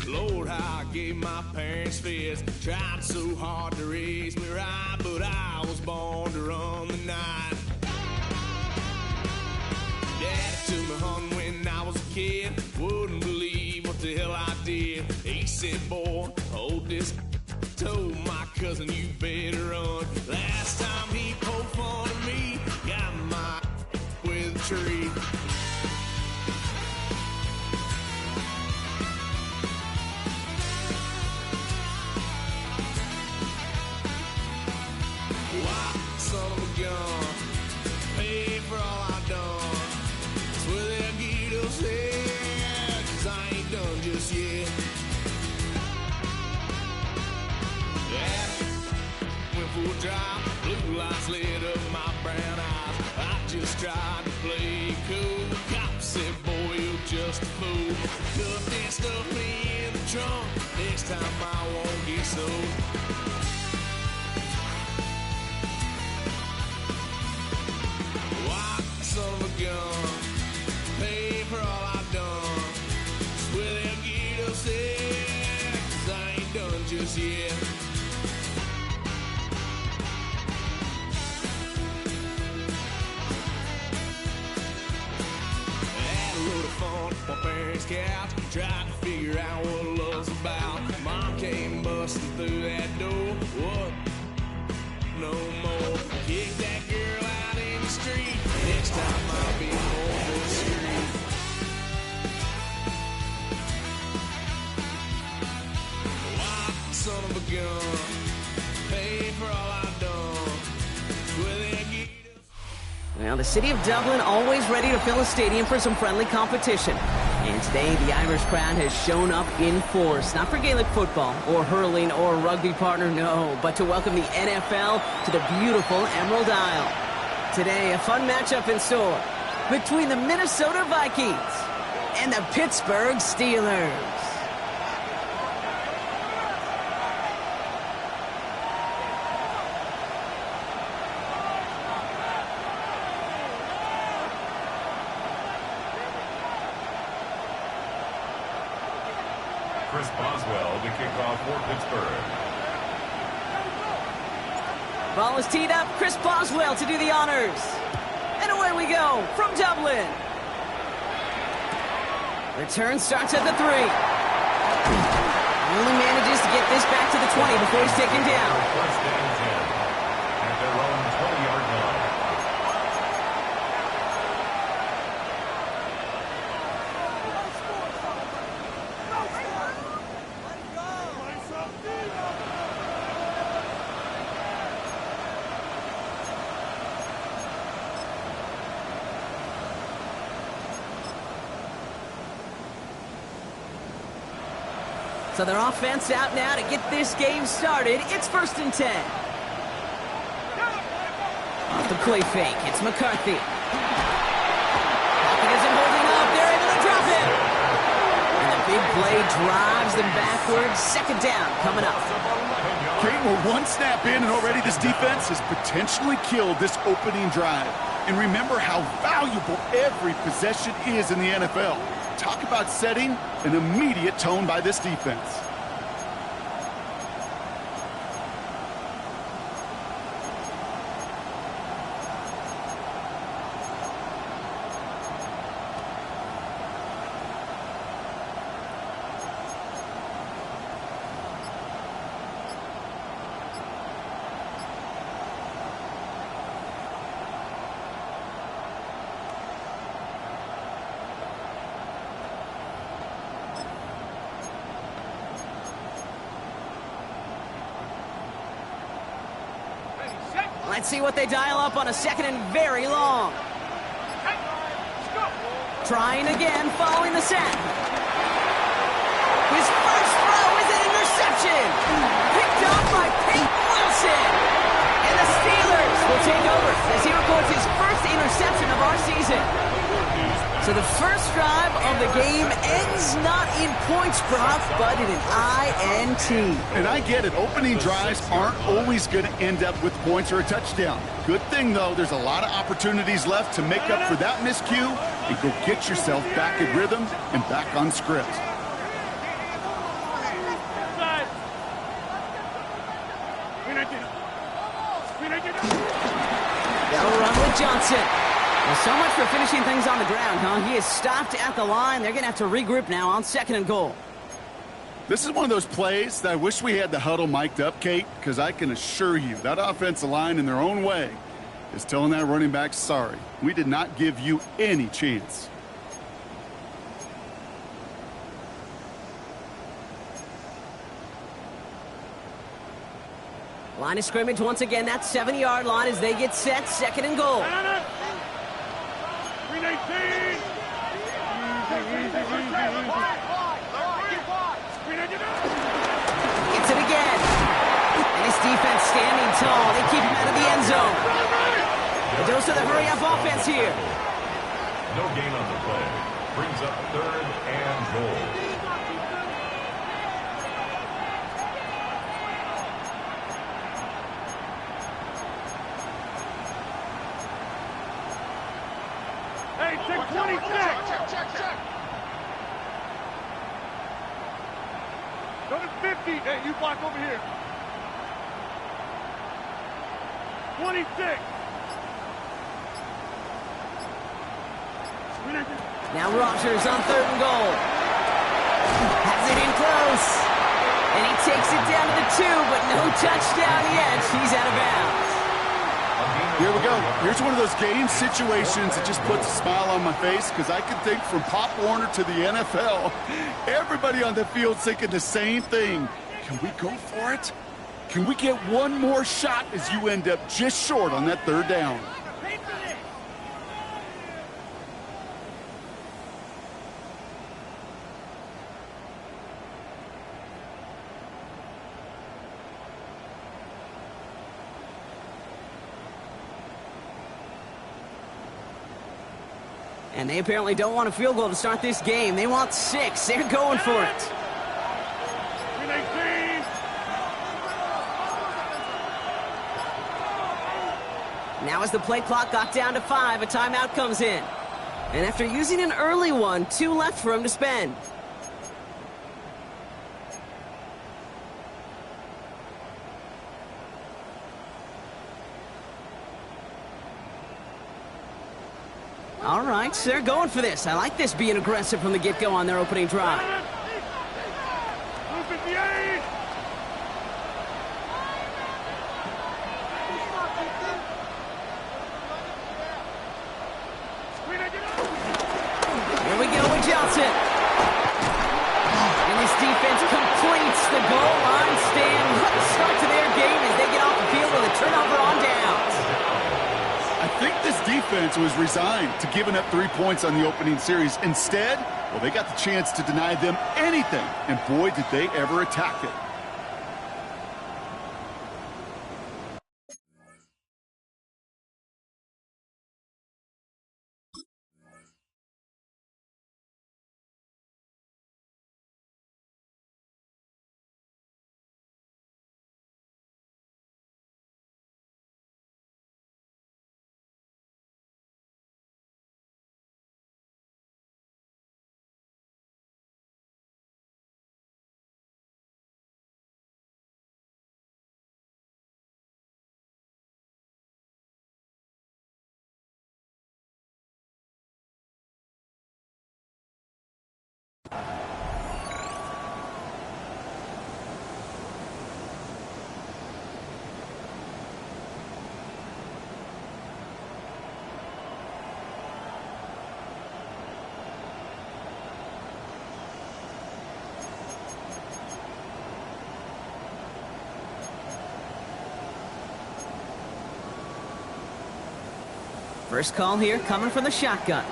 Lord, how I gave my parents fits. Tried so hard to raise me right, but I was born to run the night. Daddy took me hunting when I was a kid. Wouldn't believe what the hell I did. He said, boy, hold this. Told my cousin, you better run. Last time he poked fun of me, got my with a tree. Son of a gun, pay for all I done. That's where they'll get us head, 'cause I ain't done just yet. Yeah, went for a drive, blue lights lit up my brown eyes. I just tried to play cool. Cop said, boy, you're just a fool. Cuffed and stuffed me in the trunk. Next time I won't get sold. Son of a gun, pay for all I've done. Swear they'll get us there, 'cause I ain't done just yet. Had a load of fun at my parents' couch, tried to figure out what love's about. Mom came busting through that door. What? No more. Kick that girl out in the street. Next time I'll be on the street. Son of a gun, pay for all I've done. Well, the city of Dublin always ready to fill a stadium for some friendly competition. And today, the Irish crowd has shown up in force. Not for Gaelic football, or hurling, or rugby partner, no. But to welcome the NFL to the beautiful Emerald Isle. Today, a fun matchup in store between the Minnesota Vikings and the Pittsburgh Steelers. Chris Boswell to kick off for Pittsburgh. Ball is teed up. Chris Boswell to do the honors. And away we go from Dublin. Return starts at the 3. Only manages to get this back to the 20 before he's taken down. First down 10 at their own 20-yard line. So their offense out now to get this game started. It's 1st and 10. Off the play fake, it's McCarthy. Pocket isn't holding up. They're able to drop him. And the big play drives them backwards. 2nd down coming up. Kate, we're one snap in, and already this defense has potentially killed this opening drive. And remember how valuable every possession is in the NFL. Talk about setting an immediate tone by this defense. Let's see what they dial up on a 2nd and very long. Trying again, following the sack. His first throw is an interception. Picked up by Pete Wilson. And the Steelers will take over as he records his first interception of our season. So the first drive of the game ends not in points, Brock, but in an INT. And I get it. Opening drives aren't always going to end up with points or a touchdown. Good thing, though, there's a lot of opportunities left to make up for that miscue and go get yourself back in rhythm and back on script. They'll run with Johnson. Well, so much for finishing things on the ground, huh? He is stopped at the line. They're going to have to regroup now on 2nd and goal. This is one of those plays that I wish we had the huddle mic'd up, Kate, because I can assure you that offensive line in their own way is telling that running back, sorry, we did not give you any chance. Line of scrimmage once again, that 7-yard line as they get set, 2nd and goal. 319. Gets it again. And his defense standing tall. They keep him out of the end zone. A dose of the hurry-up offense here. No gain on the play. Brings up 3rd and goal. Hey, check 26. Check. Go to 50. Hey, you block over here. 26. Now Rogers on 3rd and goal. Has it in close. And he takes it down to the 2, but no touchdown yet. He's out of bounds. Here we go. Here's one of those game situations that just puts a smile on my face because I can think from Pop Warner to the NFL. Everybody on the field thinking the same thing. Can we go for it? Can we get one more shot as you end up just short on that 3rd down? And they apparently don't want a field goal to start this game. They want 6. They're going for it. 319. Now as the play clock got down to 5, a timeout comes in. And after using an early one, 2 left for him to spend. All right, so they're going for this. I like this being aggressive from the get-go on their opening drive. 258. Here we go with Johnson. And this defense completes the goal line stand. What a start to their game as they get off the field with a turnover on downs. I think this defense was resigned to giving up 3 points on the opening series. Instead, well, they got the chance to deny them anything, and boy, did they ever attack it. First call here coming from the shotgun.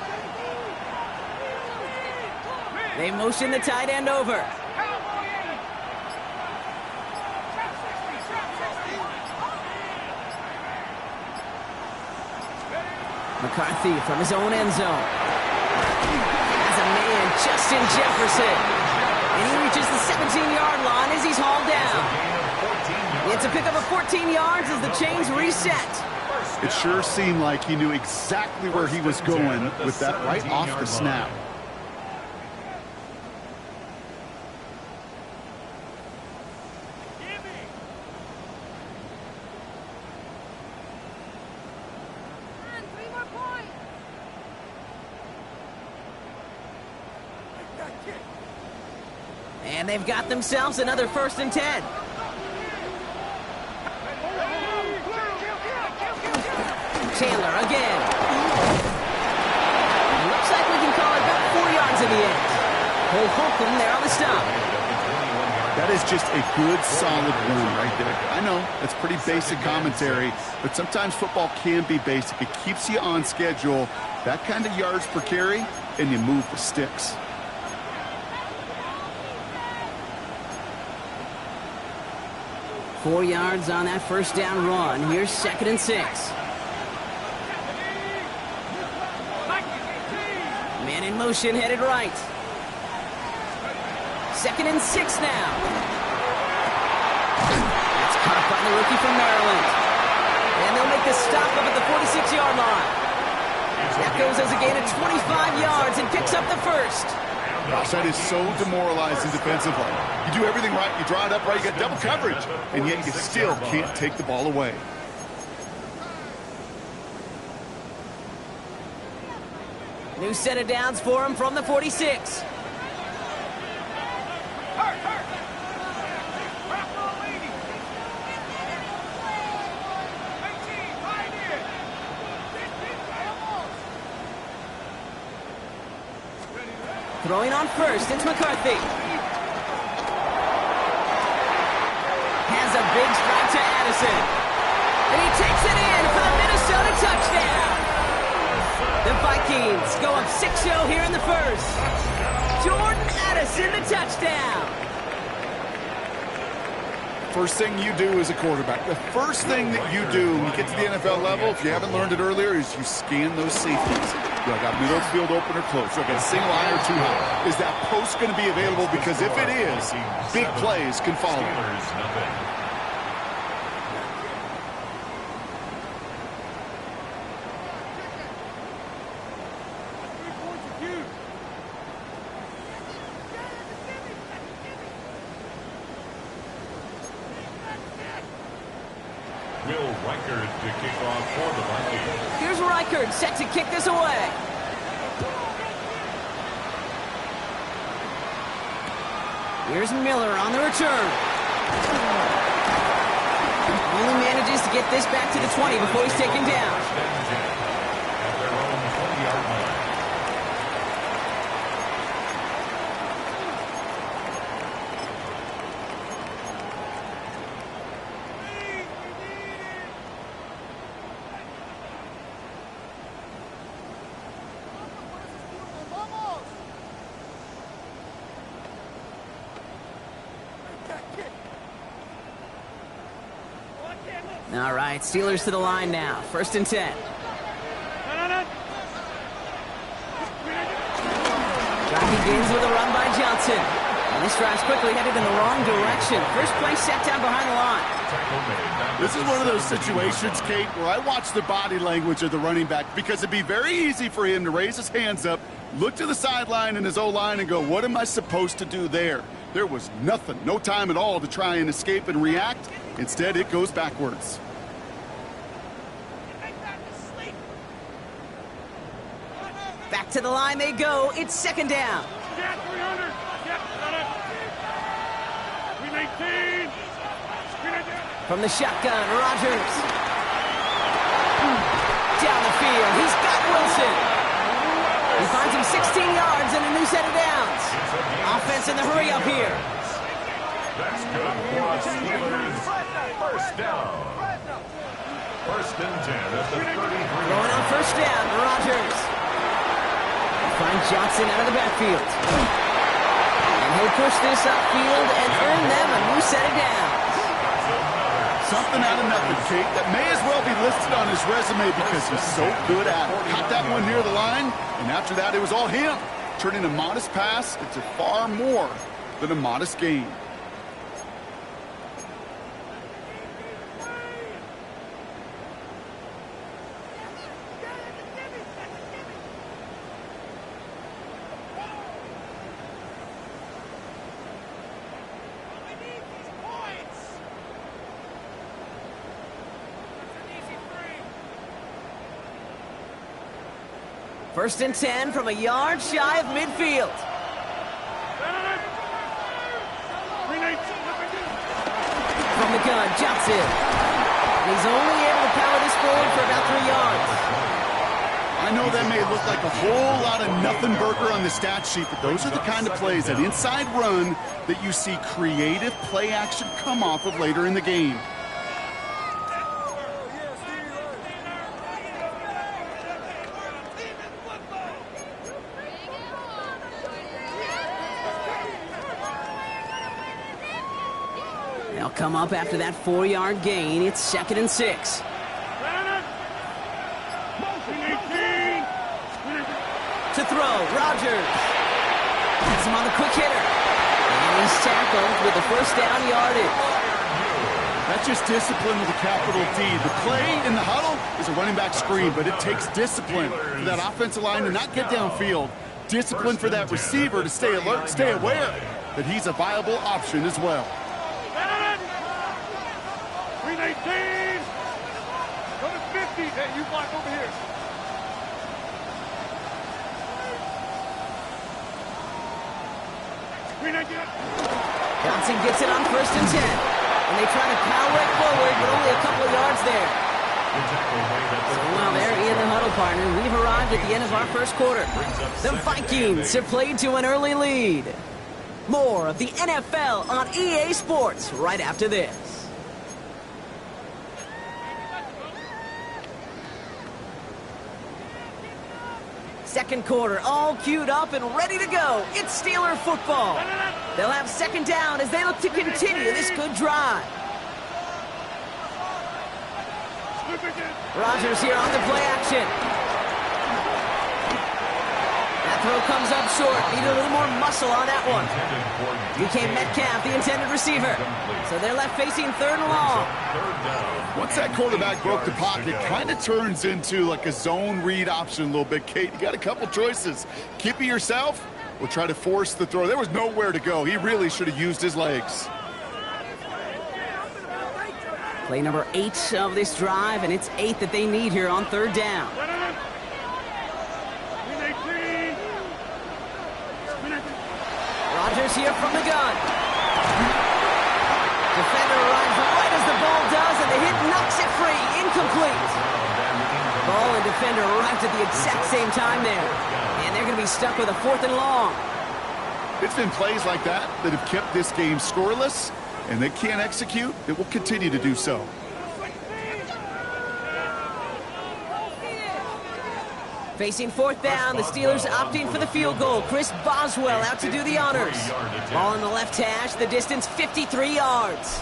They motion the tight end over. McCarthy from his own end zone. Has a man, Justin Jefferson. And he reaches the 17-yard line as he's hauled down. It's a pickup of 14 yards as the chains reset. It sure seemed like he knew exactly where he was going with that right off the snap. And they've got themselves another 1st and 10. Chandler again. Looks like we can call it about 4 yards in the end. Cole Holcomb there on the stop. That is just a good, solid run right there. I know, that's pretty basic commentary, but sometimes football can be basic. It keeps you on schedule, that kind of yards per carry, and you move the sticks. Four yards on that 1st down run. Here's 2nd and 6. Man in motion, headed right. 2nd and 6 now. That's caught by the rookie from Maryland. And they'll make the stop up at the 46-yard line. That goes as a gain of 25 yards and picks up the 1st. Gosh, that is so demoralizing defensively. You do everything right, you draw it up right, you got double coverage, and yet you still can't take the ball away. New set of downs for him from the 46. Throwing on 1st, it's McCarthy. Has a big strike to Addison. And he takes it in for the Minnesota touchdown. The Vikings go up 6-0 here in the 1st. Jordan Addison, the touchdown. First thing you do as a quarterback, the first thing that you do when you get to the NFL level, if you haven't learned it earlier, is you scan those safeties. You got middle field open or close. You got a single eye or too high. Is that post going to be available? Because if it is, big plays can follow. To kick off for the Vikings. Here's Reichard set to kick this away. Here's Miller on the return. Only manages to get this back to the 20 before he's taken down. At their own 20-yard line. All right, Steelers to the line now. 1st and 10. Drive begins with a run by Johnson. And this drive's quickly headed in the wrong direction. First play set down behind the line. This is one of those situations, Kate, where I watch the body language of the running back because it'd be very easy for him to raise his hands up, look to the sideline in his O-line and go, what am I supposed to do there? There was nothing, no time at all to try and escape and react. Instead, it goes backwards. Back to the line they go. It's 2nd down. From the shotgun, Rodgers. Down the field. He's got Wilson. He finds him 16 yards and a new set of downs. Offense in the hurry up here. That's good for Steelers. 1st down. 1st and 10 at the 33. Going on 1st down, Rodgers. Find Johnson out of the backfield. And he'll push this upfield and earn them a new set of downs. Something out of nothing, Kate, that may as well be listed on his resume because he's so good at it. Caught that one near the line, and after that, it was all him. Turning a modest pass into far more than a modest gain. First and 10 from a yard shy of midfield. gun, Johnson. And he's only able to power this forward for about 3 yards. I know that may look like a whole lot of nothing burger on the stat sheet, but those are the kind of plays, that inside run, that you see creative play action come off of later in the game. They'll come up after that 4-yard gain. It's 2nd and 6. To throw, Rodgers. Has him on the quick hitter. And he's tackled with the first down yardage. That's just discipline with a capital D. The play in the huddle is a running back screen, but it takes discipline for that offensive line to not get downfield. Discipline for that receiver to stay alert, stay aware that he's a viable option as well. 319. Go to 50. Hey, you block over here. Johnson gets it on 1st and 10. And they try to power it forward, but only a couple of yards there. So while they're in the huddle, partner, we've arrived at the end of our first quarter. The Vikings have played to an early lead. More of the NFL on EA Sports right after this. Second quarter, all queued up and ready to go. It's Steeler football. They'll have 2nd down as they look to continue this good drive. Rodgers here on the play action. That throw comes up short. Need a little more muscle on that one. DK Metcalf, the intended receiver. So they're left facing 3rd and long. Once that quarterback broke the pocket, kind of turns into like a zone read option a little bit, Kate. You got a couple choices. Keep it yourself or try to force the throw. There was nowhere to go. He really should have used his legs. Play number 8 of this drive, and it's 8 that they need here on 3rd down. Rodgers here from the gun. Defender arrives right as the ball does, and the hit knocks it free. Incomplete. Ball and defender arrived at the exact same time there. And they're going to be stuck with a 4th and long. It's been plays like that that have kept this game scoreless, and they can't execute. It will continue to do so. Facing 4th down, the Steelers opting for the field goal. Chris Boswell out to do the honors. Ball in the left hash, the distance 53 yards.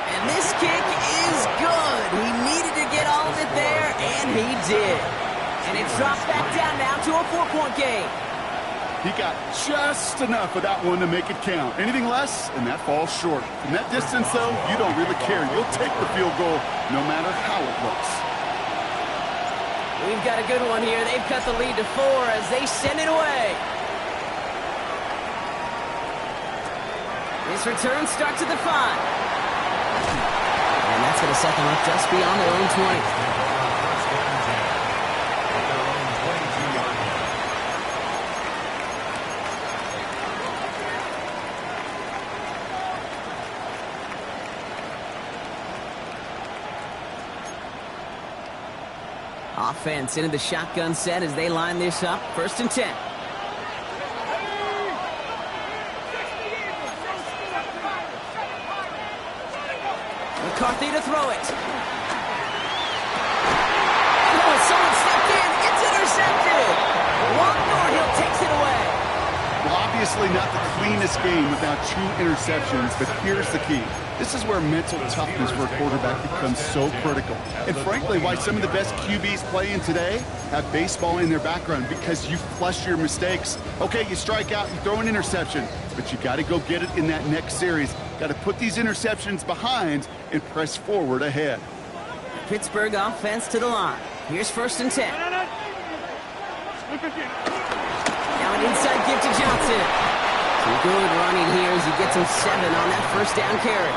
And this kick is good. He needed to get all of it there, and he did. And it drops back down now to a 4-point game. He got just enough of that one to make it count. Anything less, and that falls short. From that distance, though, you don't really care. You'll take the field goal no matter how it looks. We've got a good one here. They've cut the lead to 4 as they send it away. This return starts at the 5. And that's going to set them up just beyond their own 20. Offense into the shotgun set as they line this up. 1st and 10. McCarthy to throw it. Oh, someone stepped in. It's intercepted. One more, Hill takes it away. Well, obviously not the cleanest game without 2 interceptions, but here's the key. This is where mental toughness for a quarterback becomes so critical. And frankly, why some of the best QBs playing today have baseball in their background, because you flush your mistakes. Okay, you strike out, you throw an interception, but you got to go get it in that next series. Got to put these interceptions behind and press forward ahead. Pittsburgh offense to the line. Here's 1st and 10. Now an inside give to Johnson. Some good running here as he gets him 7 on that 1st down carry.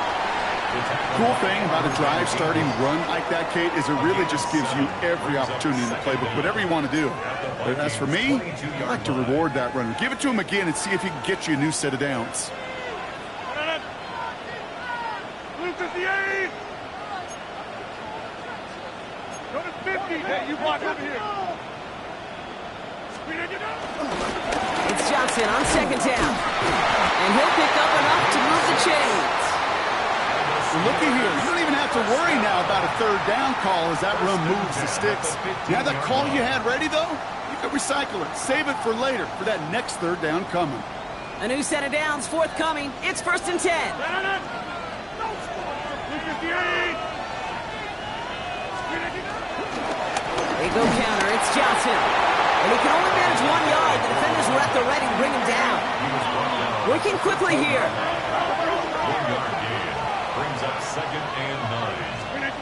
Cool thing about a drive starting run like that, Kate, is it really just gives you every opportunity in the playbook, whatever you want to do. But as for me, I like to reward that runner. Give it to him again and see if he can get you a new set of downs. Go to 50. Hey, you block over here. It's Johnson on second down. And he'll pick up enough to move the chains. Well, looky here. You don't even have to worry now about a third down call as that run moves the sticks. Now that call you had ready, though, you can recycle it. Save it for later for that next third down coming. A new set of downs forthcoming. It's 1st and 10. They go counter. It's Johnson. And he can only manage 1 yard. The defenders were at the ready to bring him down. Working quickly here. 1 yard gain. Brings up 2nd and 9.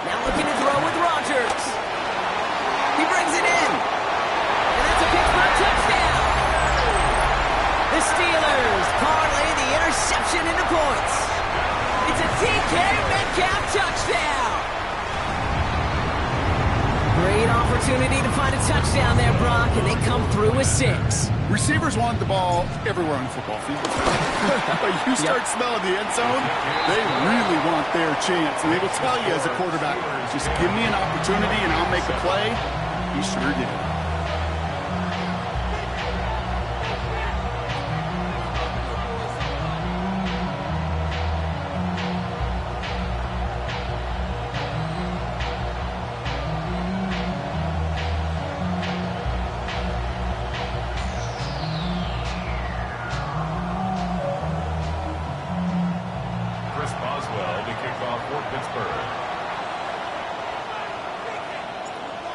Now looking to throw with Rodgers. He brings it in. And that's a Pittsburgh touchdown. The Steelers parlay the interception into points. It's a DK Metcalf touchdown. Great opportunity to find a touchdown there, Brock, and they come through with 6. Receivers want the ball everywhere on the football field. But you start smelling the end zone, they really want their chance. And they will tell you as a quarterback, just give me an opportunity and I'll make a play. He sure did.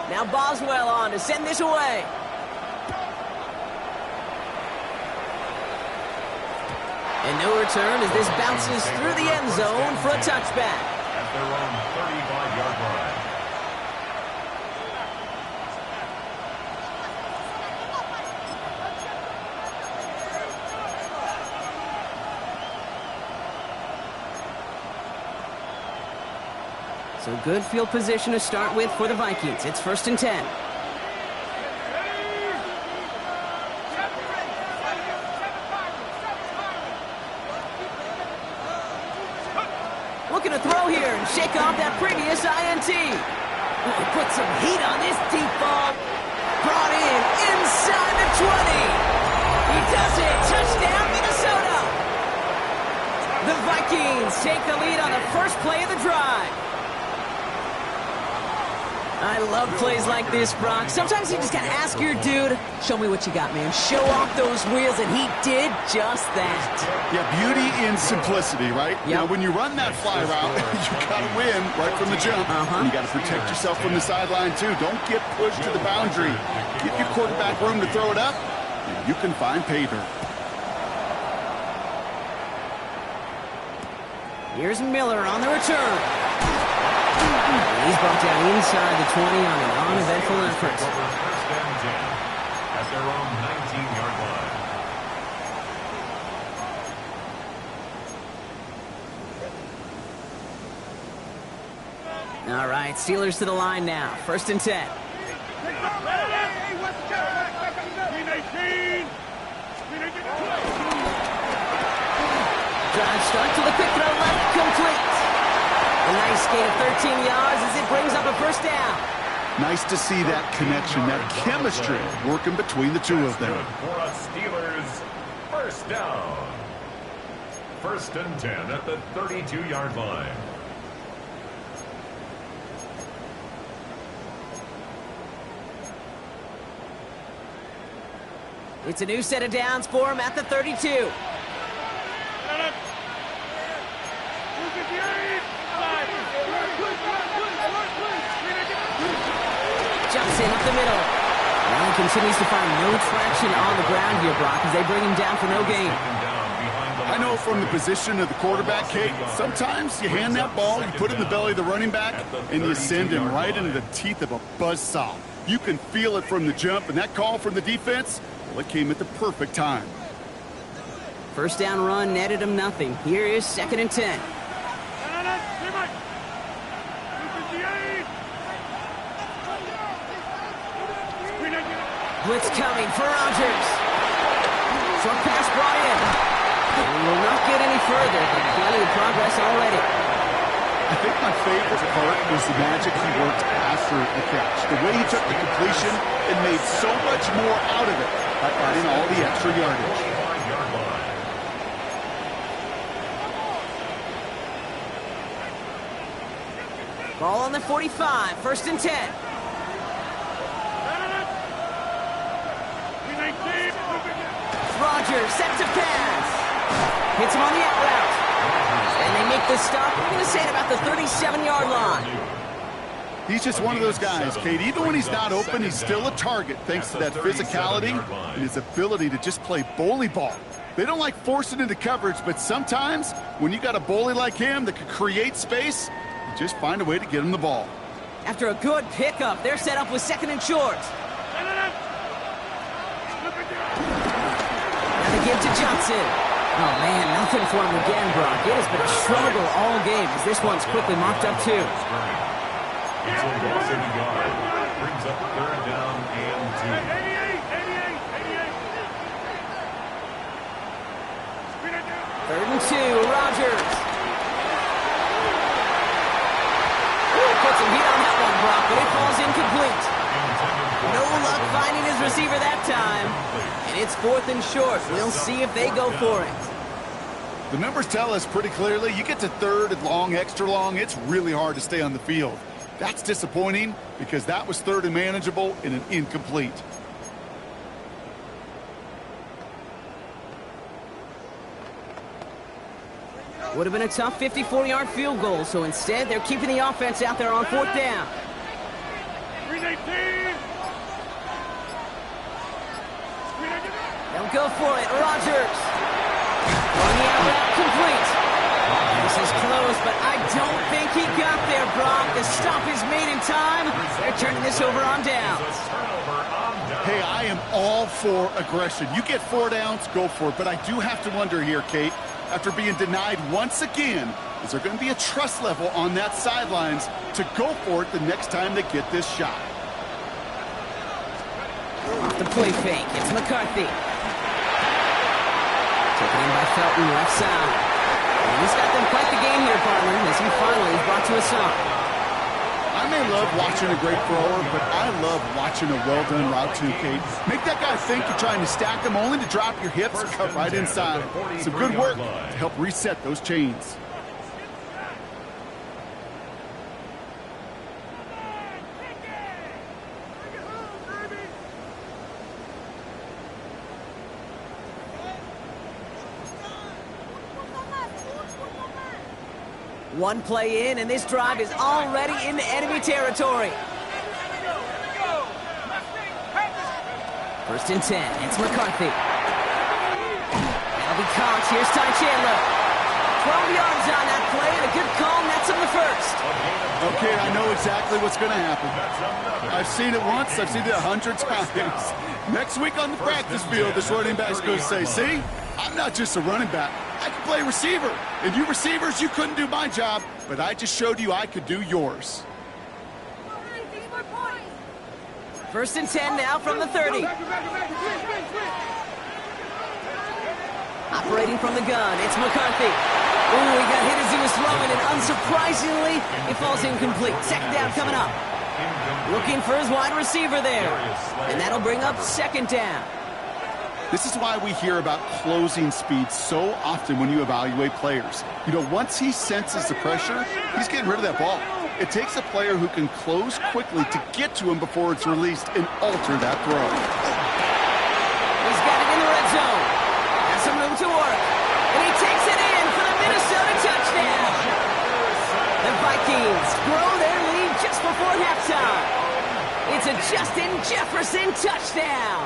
Now Boswell on to send this away. And no return as this bounces through the end zone for a touchback. At their own 35-yard line. So good field position to start with for the Vikings. It's 1st and 10. Looking to throw here and shake off that previous INT. He put some heat on this deep ball. Brought in inside the 20. He does it. Touchdown, Minnesota. The Vikings take the lead on the first play of the drive. I love plays like this, Brock. Sometimes you just gotta ask your dude, show me what you got, man. Show off those wheels, and he did just that. Yeah, beauty in simplicity, right? Yep. Now, when you run that fly route, you gotta win right from the jump. And you gotta protect yourself from the sideline, too. Don't get pushed to the boundary. Give your quarterback room to throw it up, and you can find pay dirt. Here's Miller on the return. He's brought down inside the 20 on an uneventful effort. First and 10 at their own 19-yard line. All right, Steelers to the line now. 1st and 10. Drive start to the quick throw left, complete. A nice gain of 13 yards as it brings up a 1st down. Nice to see that connection, that chemistry working between the two of them. For a Steelers 1st down. 1st and 10 at the 32-yard line. It's a new set of downs for him at the 32. Johnson up the middle. Now he continues to find no traction on the ground here, Brock, as they bring him down for no gain. I know from the position of the quarterback, Kate, sometimes you hand that ball, you put it in the belly of the running back, and you send him right into the teeth of a buzzsaw. You can feel it from the jump, and that call from the defense, well, it came at the perfect time. 1st down run netted him nothing. Here is 2nd and 10. Blitz coming for Rodgers. Short pass brought in. He will not get any further, but plenty of progress already. I think my favorite part was the magic he worked after the catch. The way he took the completion and made so much more out of it by adding all the extra yardage. Ball on the 45, 1st and 10. Rodgers set to pass. Hits him on the out route. And they make the stop, we're going to say at about the 37-yard line. He's just one of those guys, Kate. Even when he's not open, he's still a target thanks to that physicality and his ability to just play bully ball. They don't like forcing into coverage, but sometimes when you got a bully like him that can create space, you just find a way to get him the ball. After a good pickup, they're set up with 2nd and short. Now they give to Johnson. Oh, man, nothing for him again, Brock. It has been a struggle all game as this one's quickly mopped up, too. It's a loss of a yard. Brings up 3rd down and 2. 3rd and 2, Rodgers. Ooh, puts some heat on that one, Brock, but it falls incomplete. No luck finding his receiver that time. And it's 4th and short. We'll see if they go for it. The numbers tell us pretty clearly, you get to 3rd and long, extra long, it's really hard to stay on the field. That's disappointing because that was 3rd and manageable and an incomplete. Would have been a tough 54-yard field goal, so instead they're keeping the offense out there on 4th down. They'll go for it. Rodgers. On the out, complete. This is close, but I don't think he got there, Brock. The stop is made in time. They're turning this over on downs. Hey, I am all for aggression. You get 4 downs, go for it. But I do have to wonder here, Kate, after being denied once again, is there going to be a trust level on that sidelines to go for it the next time they get this shot? Off the play fake, it's McCarthy. Taken in by Felton, left side. And he's got them quite the game here, partner, as he finally is brought to a stop. I may love watching a great thrower, but I love watching a well-done route too, Kate. Make that guy think you're trying to stack them only to drop your hips and cut right inside. Some good work to help reset those chains. One play in, and this drive is already into enemy territory. 1st and 10, it's McCarthy. That'll be Cox, here's Ty Chandler. 12 yards on that play, and a good call, and that's on the 1st. Okay, I know exactly what's going to happen. I've seen it once, I've seen it 100 times. Next week on the practice field, this running back's going to say, see, I'm not just a running back. I can play receiver. And you receivers, you couldn't do my job, but I just showed you I could do yours. 1st and 10 now from the 30. Operating from the gun, it's McCarthy. Ooh, he got hit as he was throwing, and unsurprisingly, it falls incomplete. 2nd down coming up. Looking for his wide receiver there. And that'll bring up 2nd down. This is why we hear about closing speed so often when you evaluate players. You know, once he senses the pressure, he's getting rid of that ball. It takes a player who can close quickly to get to him before it's released and alter that throw. He's got it in the red zone. Has some room to work. And he takes it in for the Minnesota touchdown. The Vikings grow their lead just before halftime. It's a Justin Jefferson touchdown.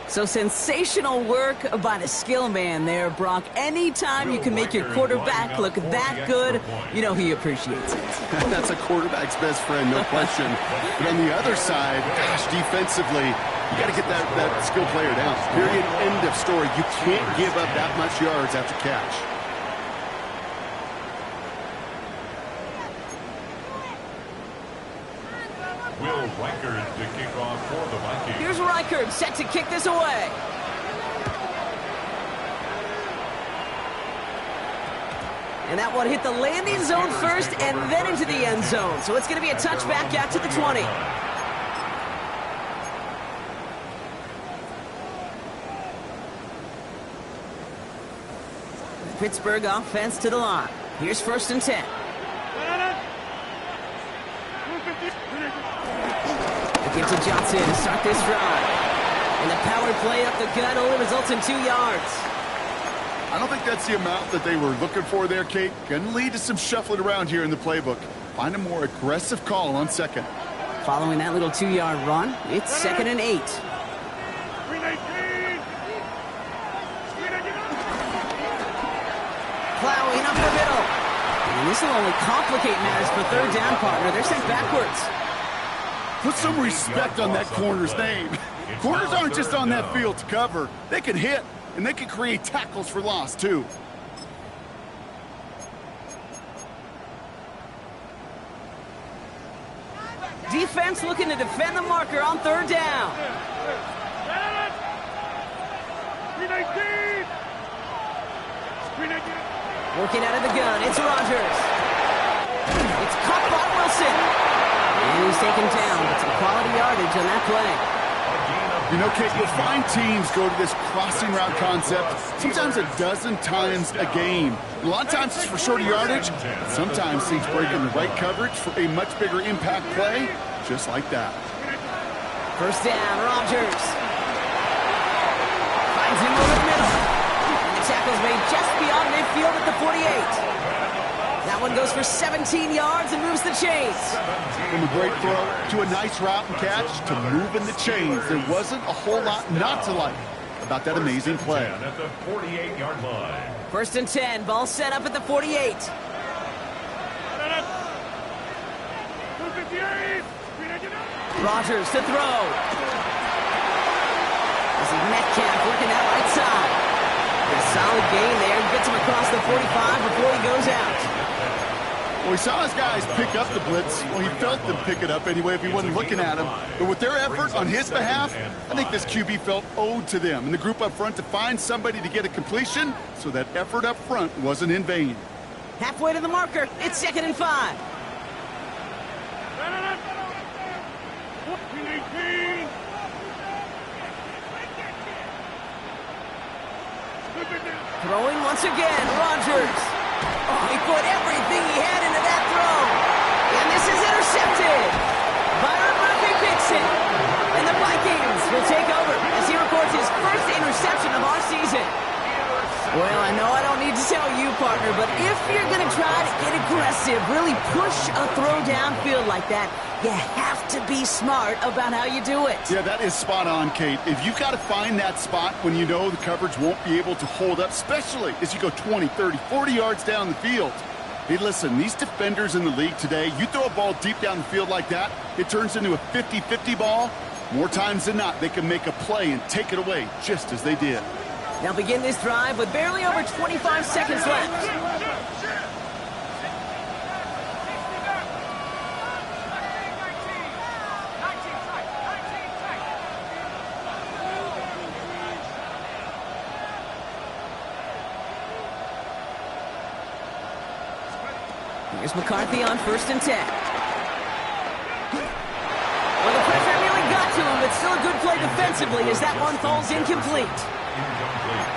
So sensational work by the skill man there, Brock. Anytime you can make your quarterback look that good, you know he appreciates it. That's a quarterback's best friend, no question. But on the other side, gosh, defensively, you got to get that skill player down. Period, end of story. You can't give up that much yards after catch. Will Reichard to kick off for the Vikings. Here's Reichard set to kick this away. And that one hit the landing zone first and then into the end zone. So it's going to be a touchback out to the 20. Pittsburgh offense to the line. Here's 1st and 10. Give to Johnson to start this drive. And the power play up the gut only results in 2 yards. I don't think that's the amount that they were looking for there, Kate. Going to lead to some shuffling around here in the playbook. Find a more aggressive call on 2nd. Following that little 2-yard run, it's 2nd and 8. Plowing up the middle. And this will only complicate matters for 3rd down, partner. They're sent backwards. Put some respect on that corner's name. Corners aren't just on that field to cover. They can hit, and they can create tackles for loss, too. Defense looking to defend the marker on 3rd down. Working out of the gun, it's Rodgers. It's caught by Wilson. And he's taken down, but some quality yardage on that play. You know, Kate, you'll find teams go to this crossing route concept sometimes a dozen times a game. A lot of times it's for shorter yardage, but sometimes teams break in the right coverage for a much bigger impact play, just like that. 1st down, Rodgers. Finds him over the middle. And the tackle's made just beyond midfield at the 48. That one goes for 17 yards and moves the chains. From a great throw to a nice route and catch to moving the chains, there wasn't a whole lot not to like about that amazing play. At the 48-yard line. 1st and 10, ball set up at the 48. Rodgers to throw. This is Metcalf working that right side. A solid gain there, gets him across the 45 before he goes out. Well, he saw his guys pick up the blitz. Well, he felt them pick it up anyway if he wasn't looking at him. But with their effort on his behalf, I think this QB felt owed to them and the group up front to find somebody to get a completion, so that effort up front wasn't in vain. Halfway to the marker, it's 2nd and 5. Throwing once again, Rodgers. Oh, he put everything he had into that throw. And this is intercepted. Byron Murphy picks it. And the Vikings will take over as he records his first interception of our season. Well, I know I don't need to tell you, partner, but if you're going to try to get aggressive, really push a throw downfield like that, you have to be smart about how you do it. Yeah, that is spot on, Kate. If you've got to find that spot when you know the coverage won't be able to hold up, especially as you go 20, 30, 40 yards down the field. Hey, listen, these defenders in the league today, you throw a ball deep down the field like that, it turns into a 50-50 ball. More times than not, they can make a play and take it away, just as they did. Now begin this drive with barely over 25 seconds left. Here's McCarthy on 1st and 10. Well, the pressure really got to him, but still a good play defensively as that one falls incomplete.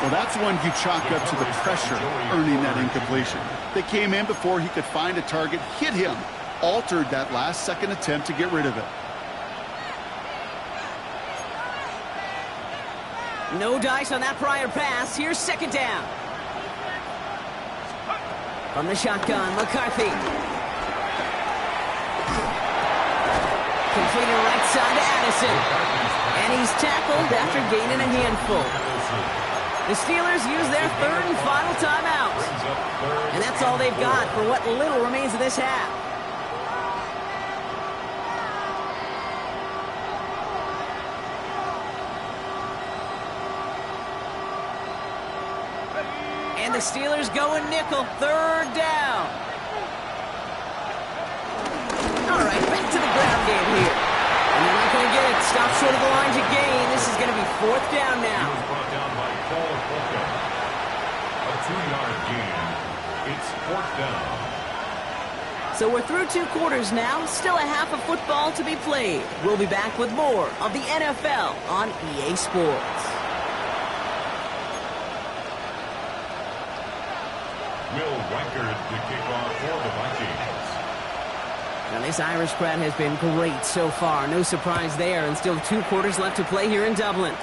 Well, that's one you chalk up to the pressure earning that incompletion. They came in before he could find a target, hit him, altered that last-second attempt to get rid of it. No dice on that prior pass. Here's 2nd down. From the shotgun, McCarthy. Completing right side to Addison. And he's tackled after gaining a handful. The Steelers use their 3rd and final timeout. And that's all they've got for what little remains of this half. And the Steelers going nickel, 3rd down. All right, back to the ground game here. And they're not going to get it. Stop short of the line to gain. This is going to be 4th down now. A 2-yard gain. It's 4th down. So we're through 2 quarters now, still a half of football to be played. We'll be back with more of the NFL on EA Sports. Will Reichard to kick off for the Vikings. Now this Irish crowd has been great so far. No surprise there, and still 2 quarters left to play here in Dublin.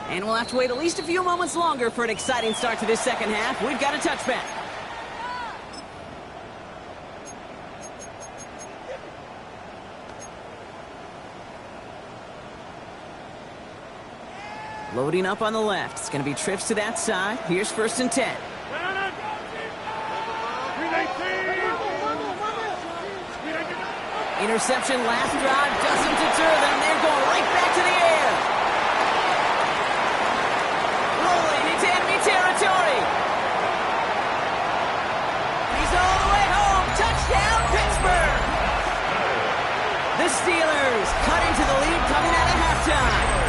And we'll have to wait at least a few moments longer for an exciting start to this second half. We've got a touchback. Loading up on the left. It's going to be trips to that side. Here's 1st and 10. Interception last drive doesn't deter them. They're going right back to the air. Rolling into enemy territory. He's all the way home. Touchdown, Pittsburgh. The Steelers cut into the lead coming out of halftime.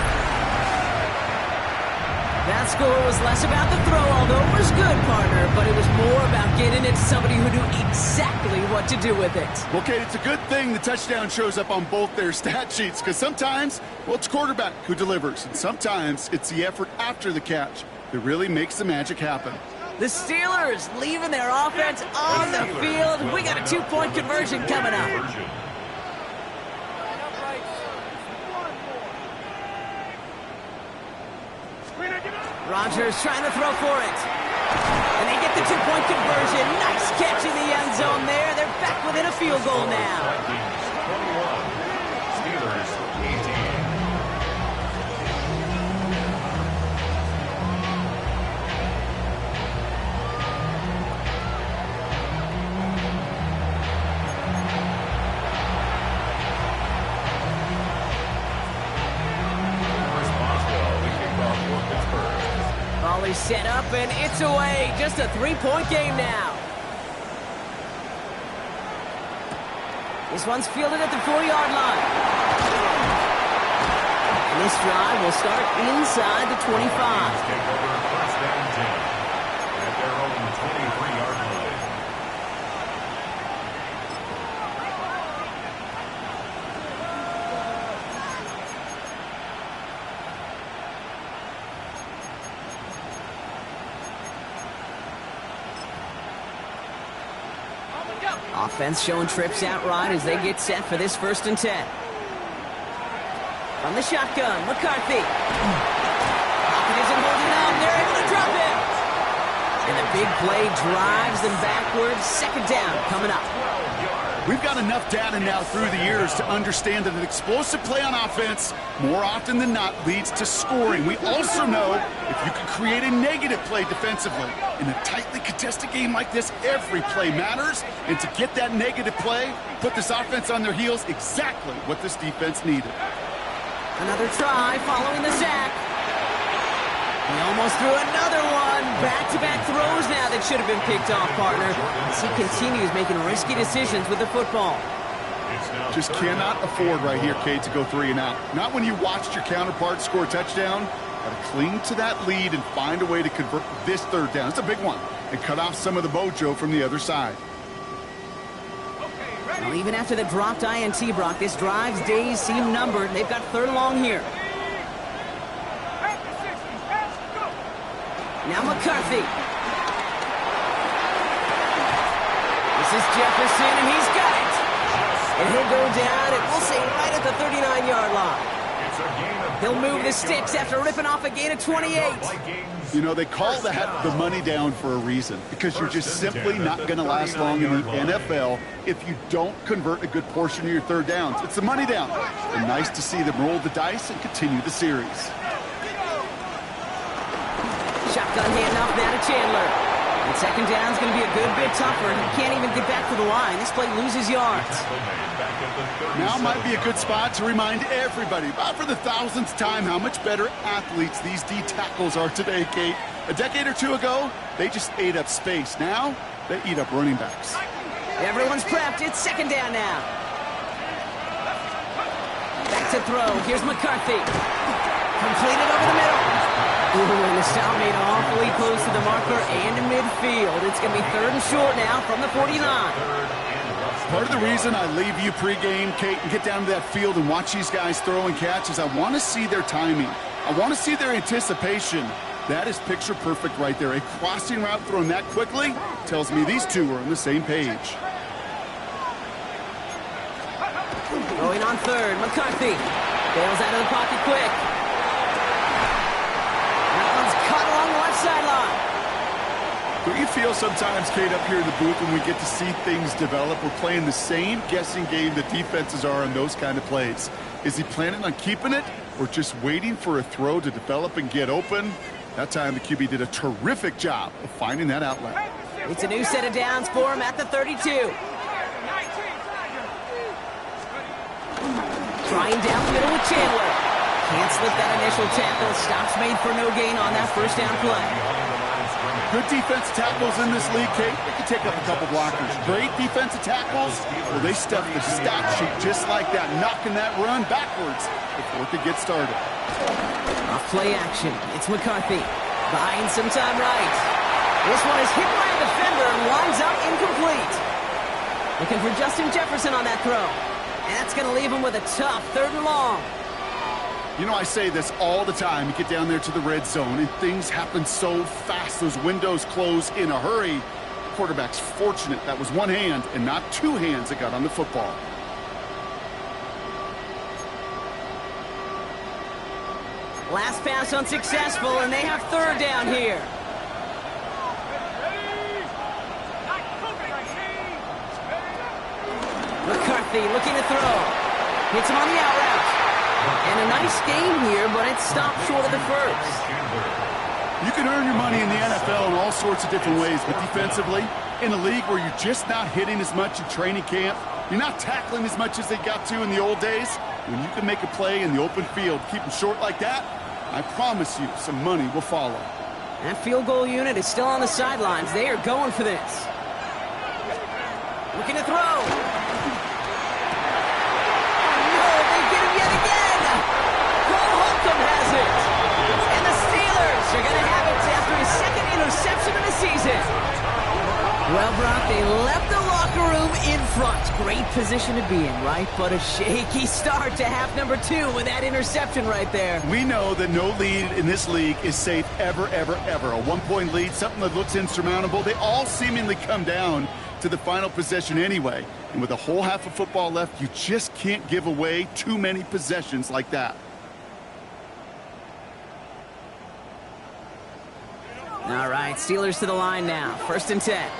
That score was less about the throw, although it was good, partner, but it was more about getting it to somebody who knew exactly what to do with it. Okay, it's a good thing the touchdown shows up on both their stat sheets, because sometimes, well, it's quarterback who delivers, and sometimes it's the effort after the catch that really makes the magic happen. The Steelers leaving their offense on the field. We got a 2-point conversion coming up. Rodgers trying to throw for it. And they get the 2-point conversion. Nice catch in the end zone there. They're back within a field goal now. Vikings 21, Steelers 18. Volley set up, and it's away. Just a 3-point game now. This one's fielded at the 4-yard line. And this drive will start inside the 25. Take over 1st and 10 at their own 23-yard line. Offense showing trips out right as they get set for this 1st and 10. From the shotgun, McCarthy. Pocket isn't holding up. They're able to drop it. And the big play drives them backwards. 2nd down coming up. We've got enough data now through the years to understand that an explosive play on offense, more often than not, leads to scoring. We also know if you can create a negative play defensively. In a tightly contested game like this, every play matters. And to get that negative play, put this offense on their heels, exactly what this defense needed. Another try following the sack. He almost threw another one. Back-to-back throws now that should have been picked off, partner. As he continues making risky decisions with the football. Just cannot afford right here, Kate, to go 3 and out. Not when you watched your counterpart score a touchdown. Got to cling to that lead and find a way to convert this 3rd down. It's a big one. And cut off some of the mojo from the other side. Well, even after the dropped INT, Brock, this drive's days seem numbered. They've got 3rd and long here. Now McCarthy. This is Jefferson, and he's got it. And he'll go down, and we'll say right at the 39-yard line. He'll move the sticks after ripping off a gain of 28. You know, they call that the money down for a reason, because you're just simply not going to last long in the NFL if you don't convert a good portion of your 3rd downs. It's the money down. And nice to see them roll the dice and continue the series. Shotgun handoff now to Chandler. And 2nd down's going to be a good bit tougher. He can't even get back to the line. This play loses yards. Now might be a good spot to remind everybody, about for the 1000th time, how much better athletes these D tackles are today, Kate. A decade or 2 ago, they just ate up space. Now, they eat up running backs. Everyone's prepped. It's 2nd down now. Back to throw. Here's McCarthy. Completed over the middle. Ooh, and the stop made awfully close to the marker and in midfield. It's going to be 3rd and short now from the 49. Part of the reason I leave you pregame, Kate, and get down to that field and watch these guys throw and catch is I want to see their timing. I want to see their anticipation. That is picture perfect right there. A crossing route thrown that quickly tells me these two are on the same page. Going on 3rd, McCarthy. Bails out of the pocket quick. That one's cut along the left sideline. Don't you feel sometimes, Kate, up here in the booth when we get to see things develop, we're playing the same guessing game that defenses are on those kind of plays? Is he planning on keeping it or just waiting for a throw to develop and get open? That time the QB did a terrific job of finding that outlet. It's a new set of downs for him at the 32. Trying down the middle with Chandler. Can't slip that initial tackle. Stops made for no gain on that first down play. Good defensive tackles in this league, Kate. They can take up a couple blockers. Great defensive tackles, well, they stuff the stat sheet just like that, knocking that run backwards before it could get started. Off play action. It's McCarthy. Buying some time right. This one is hit by a defender and winds up incomplete. Looking for Justin Jefferson on that throw. And that's going to leave him with a tough 3rd and long. You know, I say this all the time. You get down there to the red zone, and things happen so fast. Those windows close in a hurry. The quarterback's fortunate that was one hand and not two hands that got on the football. Last pass unsuccessful, and they have 3rd down here. McCarthy looking to throw. Hits him on the out route. And a nice game here, but it stopped short of the first. You can earn your money in the NFL in all sorts of different ways, but defensively, in a league where you're just not hitting as much in training camp, you're not tackling as much as they got to in the old days, when you can make a play in the open field, keep them short like that, I promise you some money will follow. That field goal unit is still on the sidelines. They are going for this. Looking to throw. And the Steelers are going to have it after his 2nd interception of the season. Well, Brock, they left the locker room in front. Great position to be in, right? But a shaky start to half number 2 with that interception right there. We know that no lead in this league is safe ever, ever, ever. A 1-point lead, something that looks insurmountable. They all seemingly come down to the final possession anyway. And with a whole half of football left, you just can't give away too many possessions like that. All right, Steelers to the line now. 1st and 10.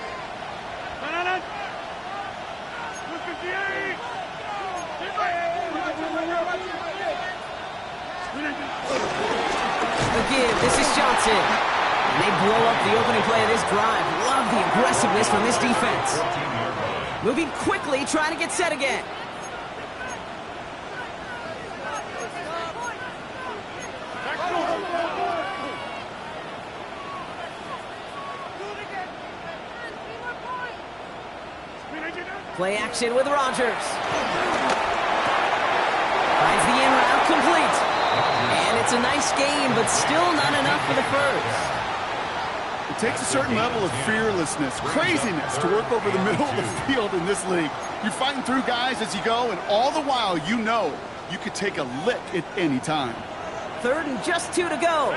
Again, this is Johnson. And they blow up the opening play of this drive. Love the aggressiveness from this defense. Moving quickly, trying to get set again. Play action with Rodgers. Finds the in route complete. And it's a nice game, but still not enough for the first. It takes a certain level of fearlessness, craziness to work over the middle of the field in this league. You're fighting through guys as you go, and all the while you know you could take a lick at any time. 3rd and just 2 to go.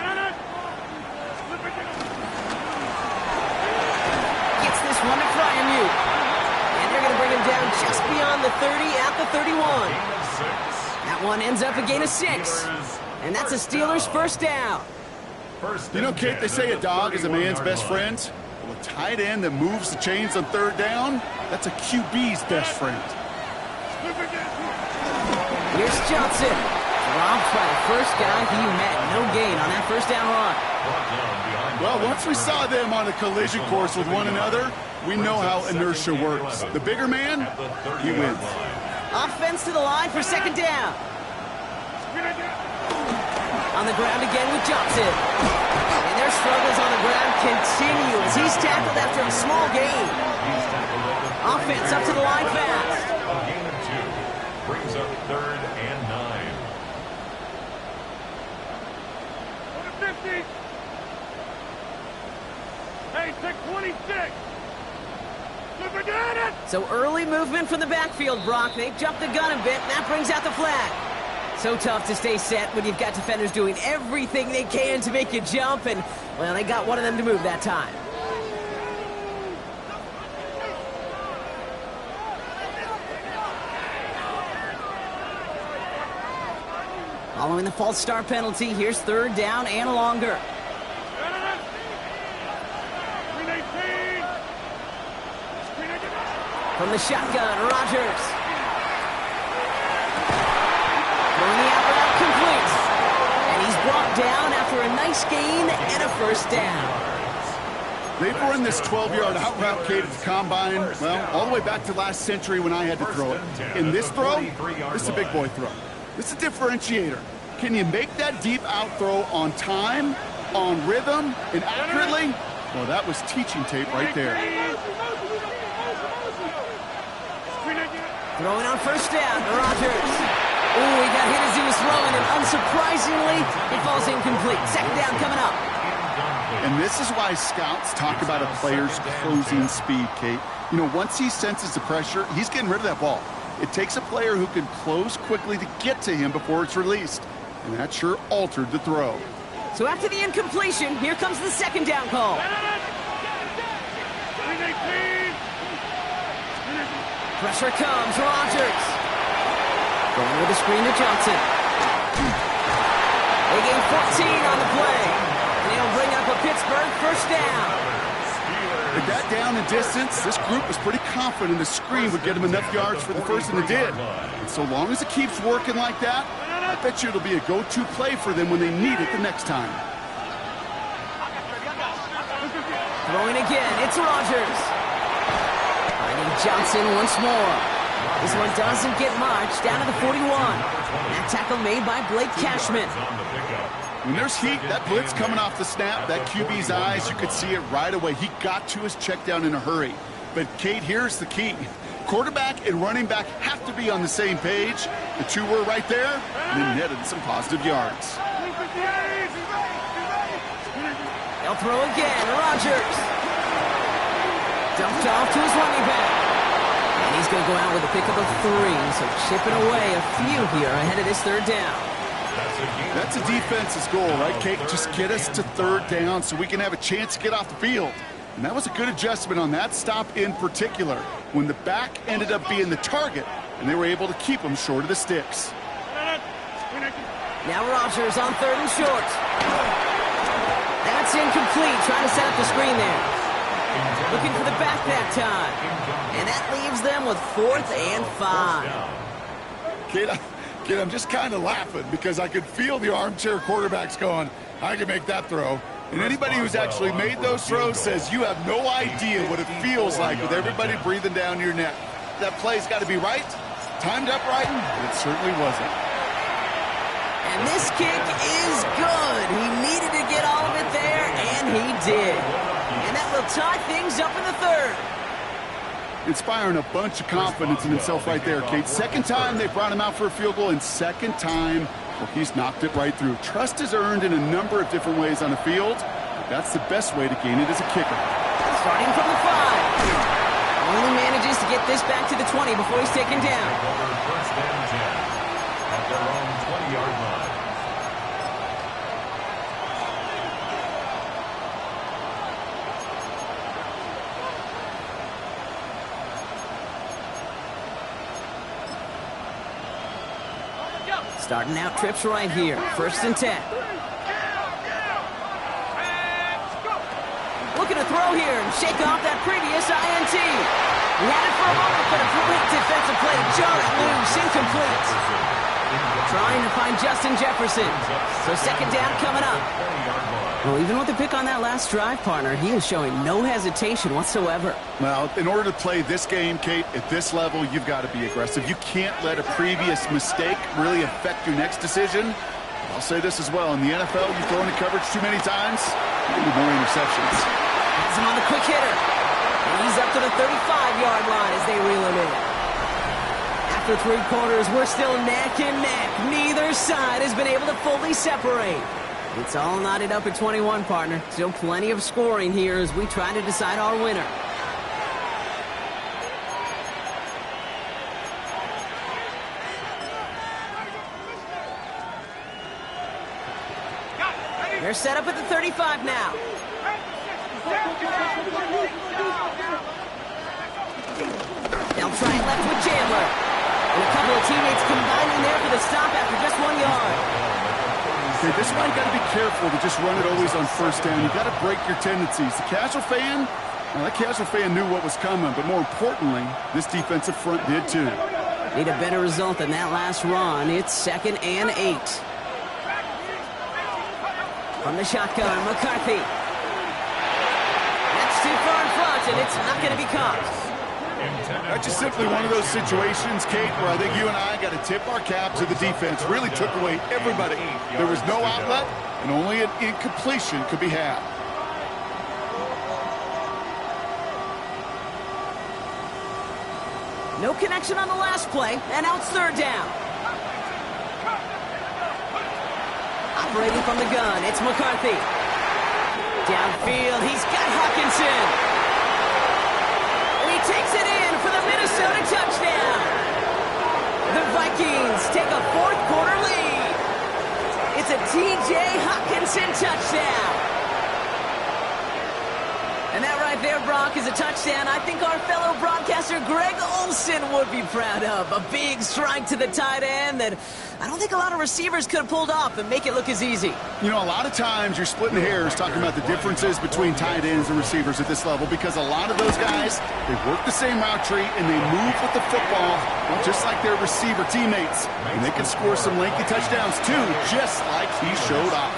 Gets this one to Fryermuth. They're going to bring him down just beyond the 30 at the 31. That one ends up a gain of 6. And that's a Steelers 1st down. You know, Kate, they say a dog is a man's best friend. Well, a tight end that moves the chains on 3rd down, that's a QB's best friend. Here's Johnson. Dropped by the first guy he met. No gain on that 1st down run. Well, once we saw them on a collision course with one another, we know how inertia works. The bigger man, he wins. Offense to the line for 2nd down. On the ground again with Johnson. And their struggles on the ground continue as he's tackled after a small gain. Offense up to the line fast. Gain of 2 brings up 3rd and 9. take 26. Never did it. So early movement from the backfield, Brock. They jumped the gun a bit, and that brings out the flag. So tough to stay set when you've got defenders doing everything they can to make you jump, and, well, they got one of them to move that time. Following the false start penalty, here's third down and longer. From the shotgun, Rodgers. Throwing the out route complete. And he's brought down after a nice gain and a first down. They've run this 12-yard out route, Kate, at the combine, well, all the way back to last century when I had to throw it. In this throw, this is a big boy throw. This is a differentiator. Can you make that deep out throw on time, on rhythm, and accurately? Well, that was teaching tape right there. Throwing on first down to Rodgers. Ooh, he got hit as he was throwing, and unsurprisingly, it falls incomplete. Second down coming up. And this is why scouts talk about a player's closing speed, Kate. You know, once he senses the pressure, he's getting rid of that ball. It takes a player who can close quickly to get to him before it's released. And that sure altered the throw. So after the incompletion, here comes the second down call. Pressure comes, Rodgers. Going with a screen to Johnson. They gain 14 on the play. And he'll bring up a Pittsburgh first down. With that down and distance, this group was pretty confident the screen would get him enough yards for the first, and it did. And so long as it keeps working like that, I bet you it'll be a go-to play for them when they need it the next time. Throwing again, it's Rodgers. Finding Johnson once more. This one doesn't get much, down to the 41. That tackle made by Blake Cashman. When there's heat, that blitz coming off the snap, that QB's eyes, you could see it right away. He got to his check down in a hurry. But, Kate, here's the key. Quarterback and running back have to be on the same page. The two were right there, and they netted some positive yards. They'll throw again, Rodgers. Dumped off to his running back. And he's going to go out with a pickup of 3, so chipping away a few here ahead of this third down. That's a defense's goal, right, Kate? Just get us to third down so we can have a chance to get off the field. And that was a good adjustment on that stop in particular, when the back ended up being the target, and they were able to keep him short of the sticks. Now Rodgers on third and short. That's incomplete, trying to set up the screen there. Looking for the back that time. And that leaves them with 4th and 5. Kid, I'm just kind of laughing because I could feel the armchair quarterbacks going, I can make that throw. And anybody who's actually made those throws says you have no idea what it feels like with everybody breathing down your neck. That play's got to be right, timed up right, but it certainly wasn't. And this kick is good. He needed to get all of it there, and he did. And that will tie things up in the third. Inspiring a bunch of confidence in himself right there, Kate. Second time they brought him out for a field goal, and second time, well, he's knocked it right through. Trust is earned in a number of different ways on the field, but that's the best way to gain it as a kicker. Starting from the 5. Only manages to get this back to the 20 before he's taken down. First and 10 at their own 20-yard line. Starting out trips right here. First and 10. Looking to throw here and shake off that previous INT. He had it for a moment, but a great defensive play to jar it loose. Incomplete. Trying to find Justin Jefferson. So second down coming up. Well, even with the pick on that last drive, partner, he is showing no hesitation whatsoever. Well, in order to play this game, Kate, at this level, you've got to be aggressive. You can't let a previous mistake really affect your next decision. I'll say this as well. In the NFL, you throw into coverage too many times, you need more interceptions. Has him on the quick hitter. And he's up to the 35-yard line as they reel him in. After 3 quarters, we're still neck and neck. Neither side has been able to fully separate. It's all knotted up at 21, partner. Still plenty of scoring here as we try to decide our winner. They're set up at the 35 now. They'll try it left with Chandler. And a couple of teammates combining there for the stop after just 1 yard. Okay, this is why you got to be careful to just run it always on first down. You got to break your tendencies. The casual fan, well, that casual fan knew what was coming, but more importantly, this defensive front did too. Need a better result than that last run. It's 2nd and 8. From the shotgun, McCarthy. That's too far in front, and it's not going to be caught. That's just simply one of those situations, Kate, where I think you and I got to tip our cap to the defense. Really took away everybody. There was no outlet, and only an incompletion could be had. No connection on the last play, and now it's 3rd down. Operating from the gun, it's McCarthy. Downfield, he's got Hawkinson. And he takes it in for the Minnesota touchdown. The Vikings take a 4th quarter lead. It's a T.J. Hawkinson touchdown. And that right there, Brock, is a touchdown I think our fellow broadcaster Greg Olsen would be proud of. A big strike to the tight end that I don't think a lot of receivers could have pulled off and make it look as easy. You know, a lot of times you're splitting hairs talking about the differences between tight ends and receivers at this level because a lot of those guys, they work the same route tree and they move with the football, well, just like their receiver teammates. And they can score some lengthy touchdowns too, just like he showed off.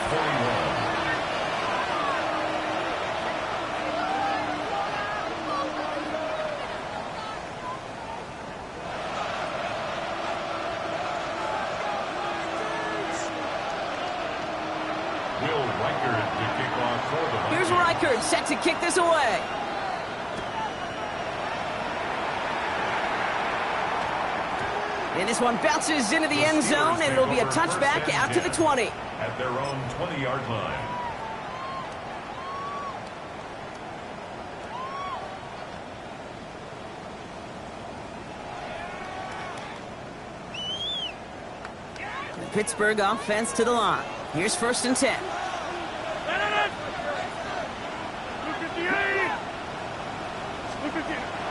Here's Reichert set to kick this away. And this one bounces into the end zone, and it'll be a touchback out to the 20. At their own 20-yard line. The Pittsburgh offense to the line. Here's 1st and 10.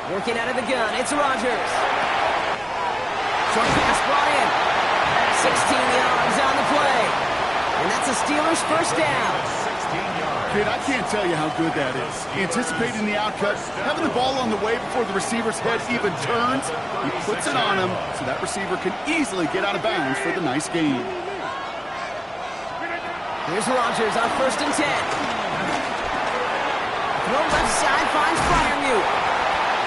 Working out of the gun, it's Rodgers. Short pass brought in. 16 yards on the play. And that's a Steelers 1st down. Kid, I can't tell you how good that is. Anticipating the outcut, having the ball on the way before the receiver's head even turns, he puts it on him so that receiver can easily get out of bounds for the nice gain. Here's Rodgers on 1st and 10. Throw left side finds Freiermuth.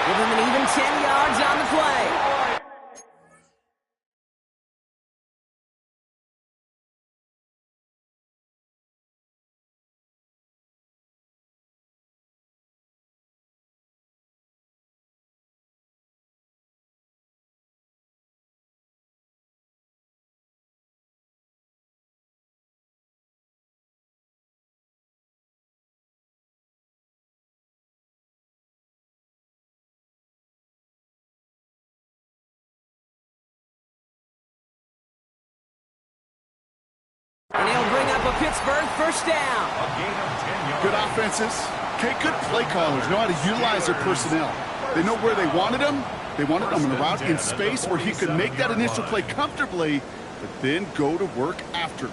Give him an even 10 yards on the play. And he'll bring up a Pittsburgh 1st down. A gain of 10 yards. Good offenses. Okay, good play callers know how to utilize their personnel. They know where they wanted him. They wanted him in a route in space where he could make that initial play comfortably, but then go to work after.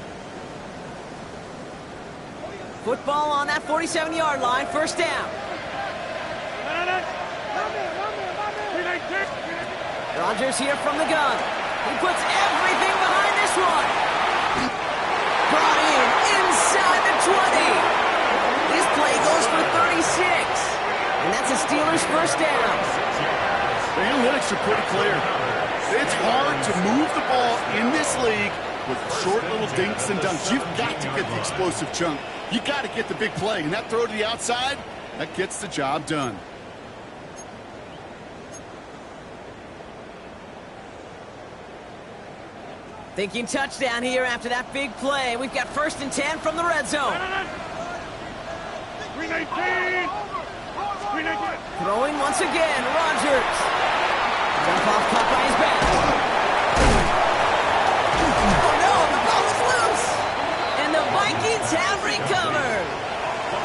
Football on that 47-yard line, 1st down. Rodgers here from the gun. He puts everything behind this one. Brought in inside the 20. This play goes for 36. And that's a Steelers 1st down. The analytics are pretty clear. It's hard to move the ball in this league with short little dinks and dunks. You've got to get the explosive chunk. You got to get the big play. And that throw to the outside, that gets the job done. Thinking touchdown here after that big play. We've got 1st and 10 from the red zone. Screen 18. Screen 18. Throwing once again, Rodgers. Jump off, caught by his back. Oh no, the ball is loose. And the Vikings have recovered.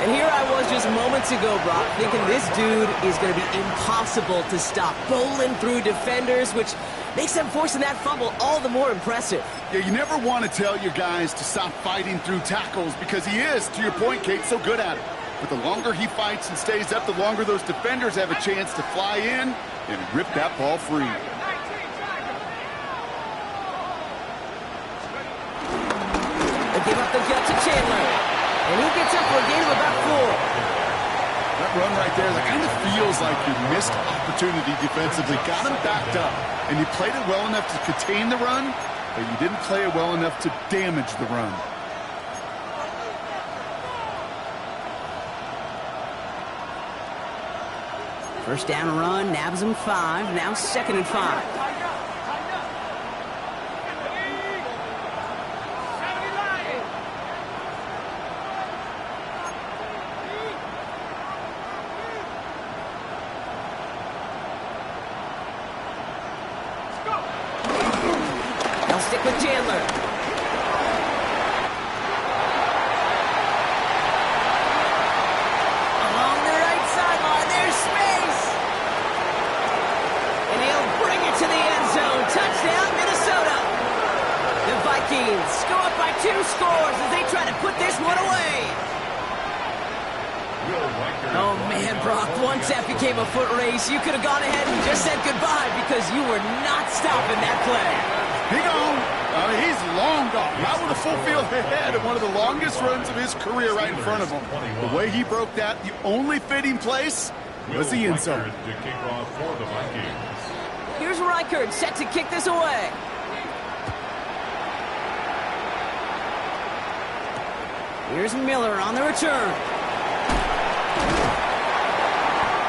And here I was just moments ago, Brock, thinking this dude is going to be impossible to stop. Bowling through defenders, which makes them forcing that fumble all the more impressive. Yeah, you never want to tell your guys to stop fighting through tackles because he is, to your point, Kate, so good at it. But the longer he fights and stays up, the longer those defenders have a chance to fly in and rip that ball free. They give up the gut to Chandler. And he gets up for a gain of about 4. That run right there, that kind of feels like you missed opportunity defensively. Got him backed up, and you played it well enough to contain the run, but you didn't play it well enough to damage the run. First down run, nabs him 5. Now 2nd and 5. They'll stick with Chandler. Along the right sideline, there's space. And he'll bring it to the end zone. Touchdown, Minnesota. The Vikings go up by 2 scores as they try to put this one away. Oh, man, Brock, once that became a foot race, you could have gone ahead and just said goodbye because you were not stopping that play. He gone. He's long gone. Not with a full field ahead of one of the longest runs of his career right in front of him. The way he broke that, the only fitting place was the end zone. To kick off for the Vikings. Here's Reichard set to kick this away. Here's Miller on the return.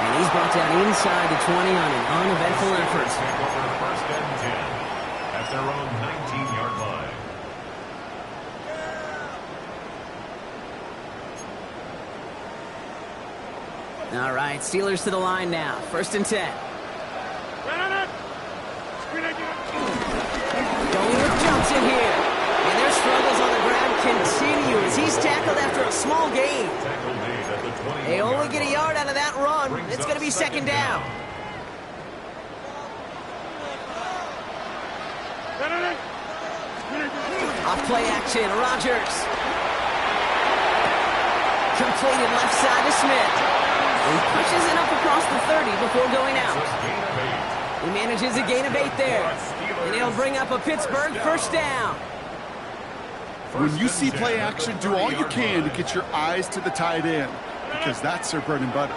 And he's brought down inside the 20 on an uneventful effort. Take over 1st and 10 at their own 19-yard line. All right, Steelers to the line now. 1st and 10. Going with Johnson here. And their struggles on the ground continue as he's tackled after a small gain. They only get a yard out of that run. It's going to be 2nd down. Off play action, Rodgers. Completed left side to Smith. He pushes it up across the 30 before going out. He manages a gain of 8 there. And he'll bring up a Pittsburgh 1st down. When you see play action, do all you can to get your eyes to the tight end because that's their bread and butter.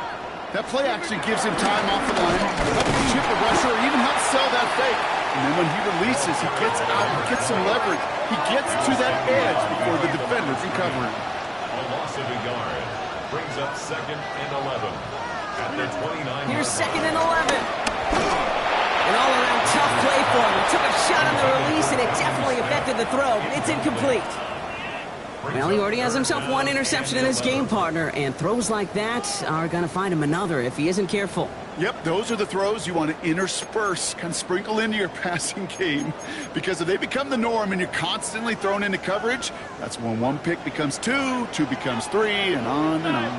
That play action gives him time off the line, helps chip a rusher, or even helps sell that fake. And then when he releases, he gets out and gets some leverage. He gets to that edge before the defender can cover him. A loss of a yard brings up 2nd and 11 at their 29. Here's 2nd and 11. An all-around tough play for him. He took a shot on the release, and it definitely affected the throw, but it's incomplete. Well, he already has himself 1 interception in his game, partner, and throws like that are going to find him another if he isn't careful. Yep, those are the throws you want to intersperse, kind of sprinkle into your passing game, because if they become the norm and you're constantly thrown into coverage, that's when 1 pick becomes 2, 2 becomes 3, and on and on.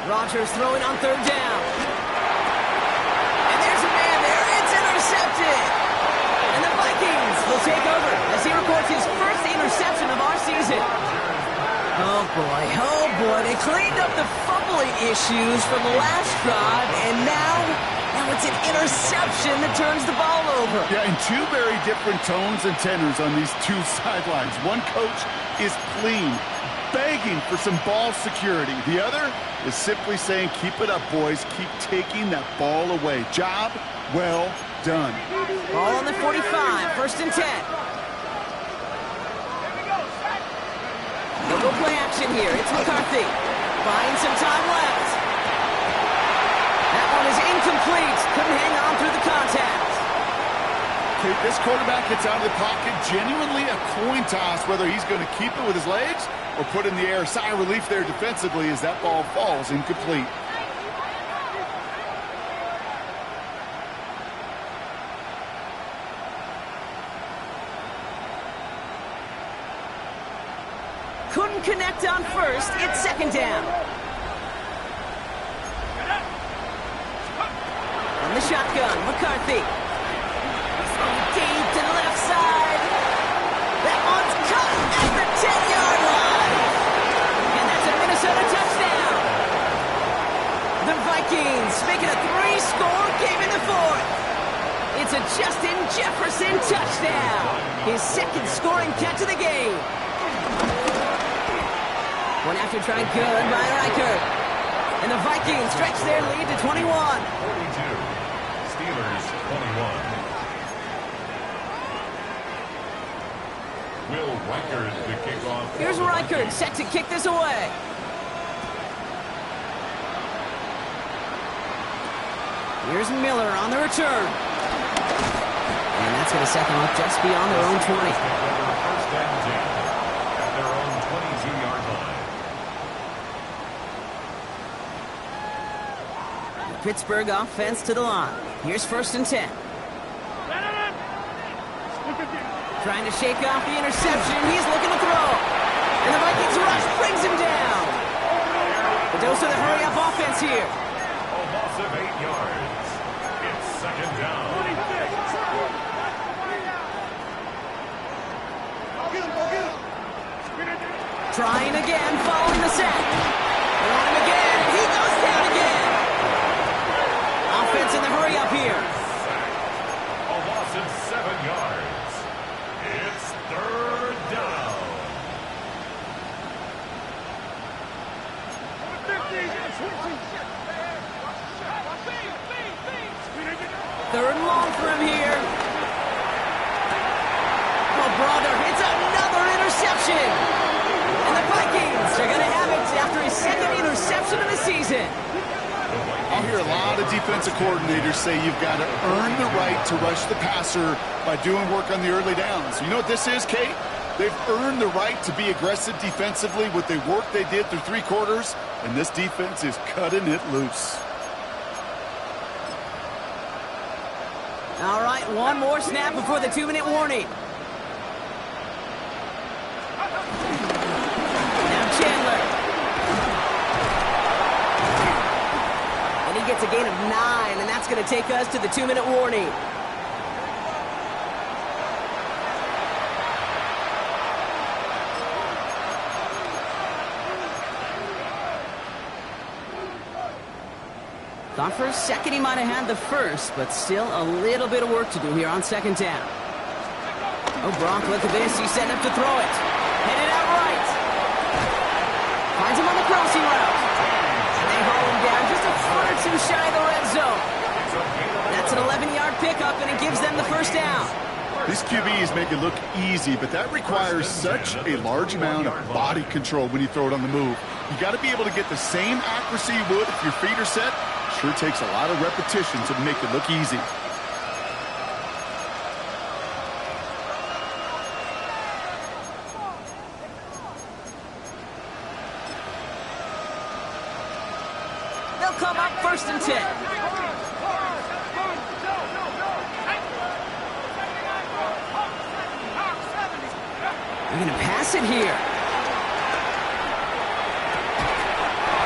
Rodgers throwing on 3rd down. And there's a man there. It's intercepted. And the Vikings will take over as he records his 1st interception of our season. Oh, boy. They cleaned up the fumbling issues from the last drive, and now it's an interception that turns the ball over. Yeah, and 2 very different tones and tenors on these 2 sidelines. One coach is clean, begging for some ball security. The other is simply saying, keep it up, boys. Keep taking that ball away. Job well done. Ball on the 45, 1st and 10. They'll go play action here. It's McCarthy. Buying some time left. That one is incomplete. Couldn't Okay, this quarterback gets out of the pocket, genuinely a coin toss, whether he's going to keep it with his legs or put it in the air. Sigh of relief there defensively as that ball falls incomplete. Couldn't connect on first. It's second down. On the shotgun, McCarthy. Deep to the left side. That one's cut at the 10-yard line. And that's a Minnesota touchdown. The Vikings making a 3-score game in the fourth. It's a Justin Jefferson touchdown. His second scoring catch of the game. One after try good by Reichert. And the Vikings stretch their lead to 21. 42. Steelers 21. Will Reichert to kick off. Here's Reichert set to kick this away. Here's Miller on the return. And that's going to set them up just beyond their own 20. First and 10 at their own 22-yard line. Pittsburgh offense to the line. Here's first and 10. Trying to shake off the interception. He's looking to throw. And the Vikings rush brings him down. The dose of the hurry-up offense here. A loss of 8 yards. It's second down. Trying again, following the sack. They want him again. He goes down again. Offense in the hurry-up here. A loss of 7 yards. It's third down. Third and long for him here. Oh, brother, it's another interception. And the Vikings are going to have it after his second interception of the season. I'll hear a lot of defensive coordinators say you've got to earn the right to rush the passer by doing work on the early downs. You know what this is, Kate? They've earned the right to be aggressive defensively with the work they did through 3 quarters, and this defense is cutting it loose. All right, one more snap before the 2-minute warning. Now Chandler. And he gets a gain of 9, and that's going to take us to the 2-minute warning. Thought for a second he might have had the first, but still a little bit of work to do here on second down. Oh, Brock, look at this. He's setting up to throw it. Headed out right. Finds him on the crossing route. And they haul him down just a foot or two shy of the red zone. That's an 11-yard pickup, and it gives them the first down. These QBs make it look easy, but that requires such a large amount of body control when you throw it on the move. You got to be able to get the same accuracy you would if your feet are set. Sure takes a lot of repetition to make it look easy. They'll come up first and 10. They're going to pass it here.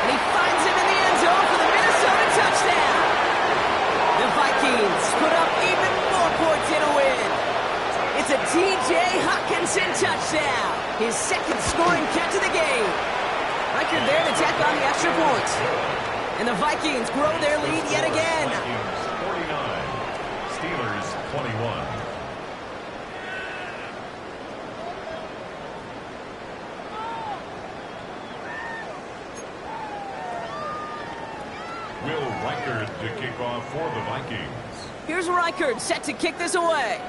And he finds him in the end zone for the Minnesota touchdown. The Vikings put up even more points in a win. It's a T.J. Hockenson touchdown. His second scoring catch of the game. Reichert there to tack on the extra points. And the Vikings grow their lead yet again. Vikings 49, Steelers 21. Will Reichert to kick off for the Vikings. Here's Reichert set to kick this away.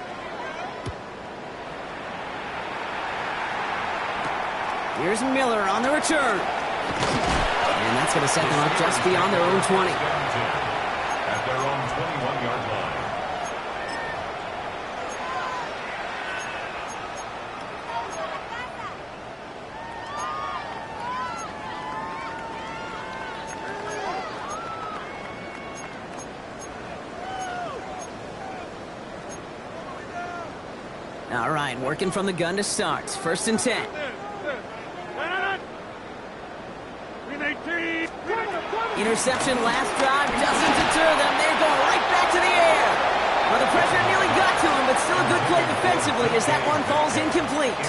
Here's Miller on the return. And that's going to set them up just beyond their own 20. At their own 21-yard line. All right, working from the gun to start. 1st and 10. Interception last drive doesn't deter them. They're going right back to the air. Well, the pressure nearly got to him, but still a good play defensively as that one falls incomplete.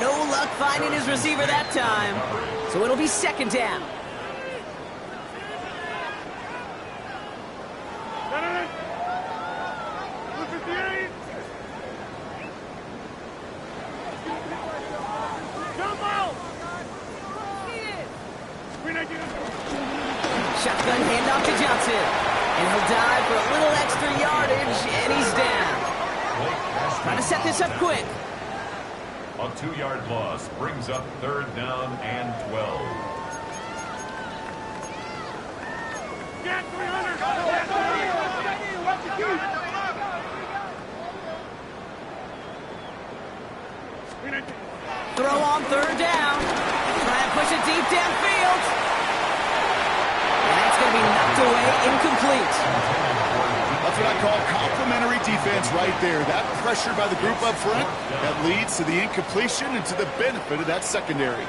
No luck finding his receiver that time. So it'll be 2nd down. Shotgun handoff to Johnson. And he'll dive for a little extra yardage, and he's down. Trying to set this up quick. A 2-yard loss brings up 3rd down and 12. Get 300! Throw on 3rd down. Try and push it deep downfield. And that's going to be knocked away, incomplete. That's what I call complimentary defense right there. That pressure by the group up front, that leads to the incompletion and to the benefit of that secondary.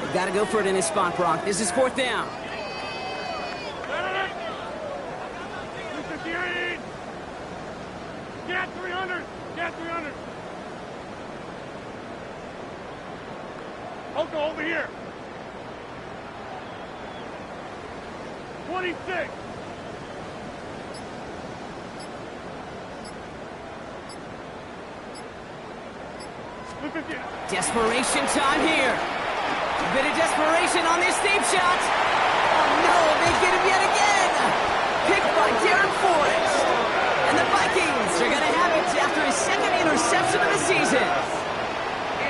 We've got to go for it in his spot, Brock. This is 4th down. Get 300! Get 300! Oko, over here! 26! Desperation time here. A bit of desperation on this deep shot. Oh no, they get him yet again. Picked by Darren Forrest. And the Vikings are going to have it after his 2nd interception of the season.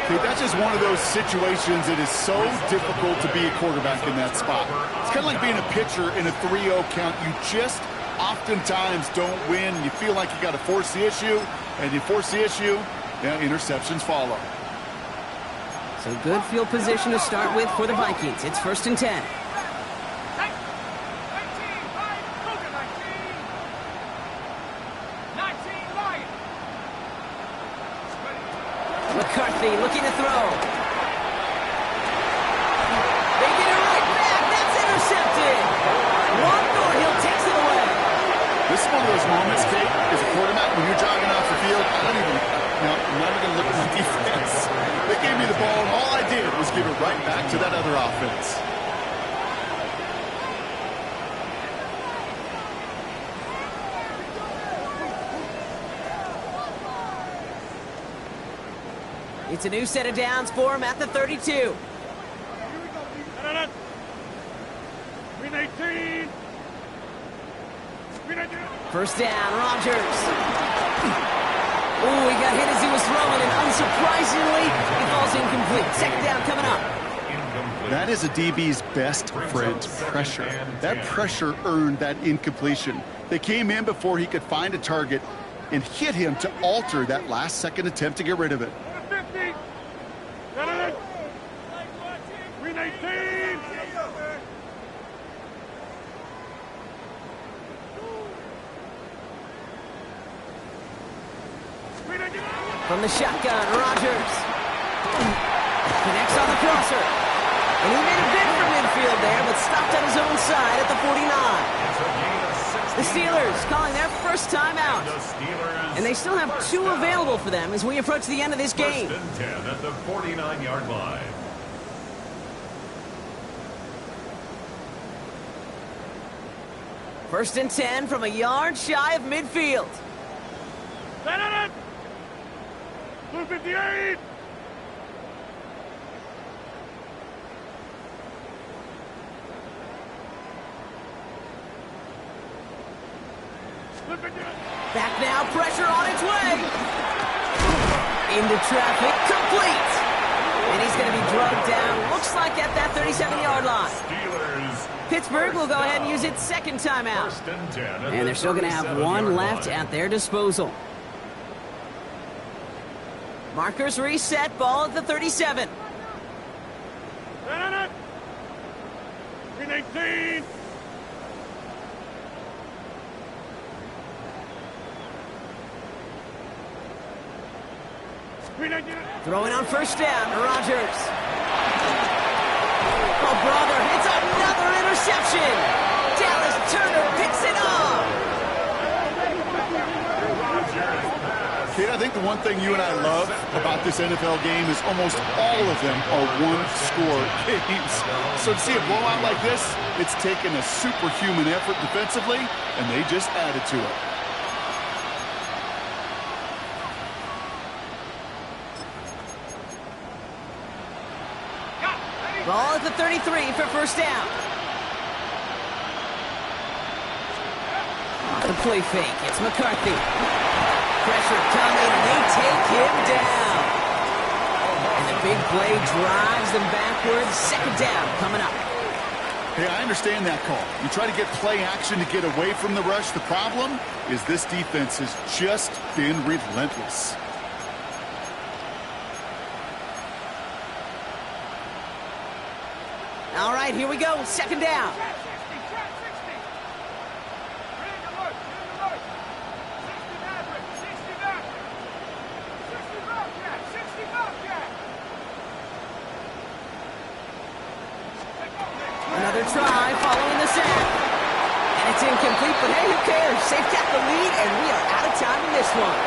Okay, that's just one of those situations that is so difficult to be a quarterback in that spot. It's kind of like being a pitcher in a 3-0 count. You just oftentimes don't win. You feel like you got to force the issue, and you force the issue, interceptions follow. So good field position to start with for the Vikings. It's 1st and 10. McCarthy looking to throw. They get it right back. That's intercepted. Juan Thornhill takes it away. This is one of those moments, Kate, as a quarterback, when you're jogging off the field, I'm not even going to look at my defense. They gave me the ball, and all I did was give it right back to that other offense. It's a new set of downs for him at the 32. 1st down, Rodgers. Ooh, he got hit as he was throwing, and unsurprisingly, he falls incomplete. 2nd down coming up. That is a DB's best friend, pressure. That pressure earned that incompletion. They came in before he could find a target and hit him to alter that last-second attempt to get rid of it. 50! 319! From the shotgun, Rodgers. Connects on the crosser. And he made a bid for midfield there, but stopped on his own side at the 49. The Steelers calling their first time out. And they still have 2 available for them as we approach the end of this game. 1st and 10 at the 49-yard line. First and 10 from a yard shy of midfield. Blue 58! Back now, pressure on its way. Into traffic, complete. And he's going to be drugged down, looks like at that 37-yard line. Steelers. Pittsburgh will go ahead and use its 2nd timeout. 1st and 10 at And they're still going to have 1 left line. at their disposal. Markers reset, ball at the 37. 19. Throwing on first down, Rodgers. Oh, brother, it's another interception. Dallas Turner picks it off. Kate, I think the one thing you and I love about this NFL game is almost all of them are one-score games. So to see a blowout like this, it's taken a superhuman effort defensively, and they just added to it. Ball at the 33 for first down. The play fake. It's McCarthy. Pressure coming, and they take him down. And the big play drives them backwards. Second down coming up. Hey, I understand that call. You try to get play action to get away from the rush. The problem is this defense has just been relentless. All right, here we go. Second down. Another try following the sack. And it's incomplete, but hey, who cares? They've got the lead, and we are out of time in this one.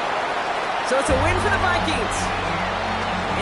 So it's a win for the Vikings.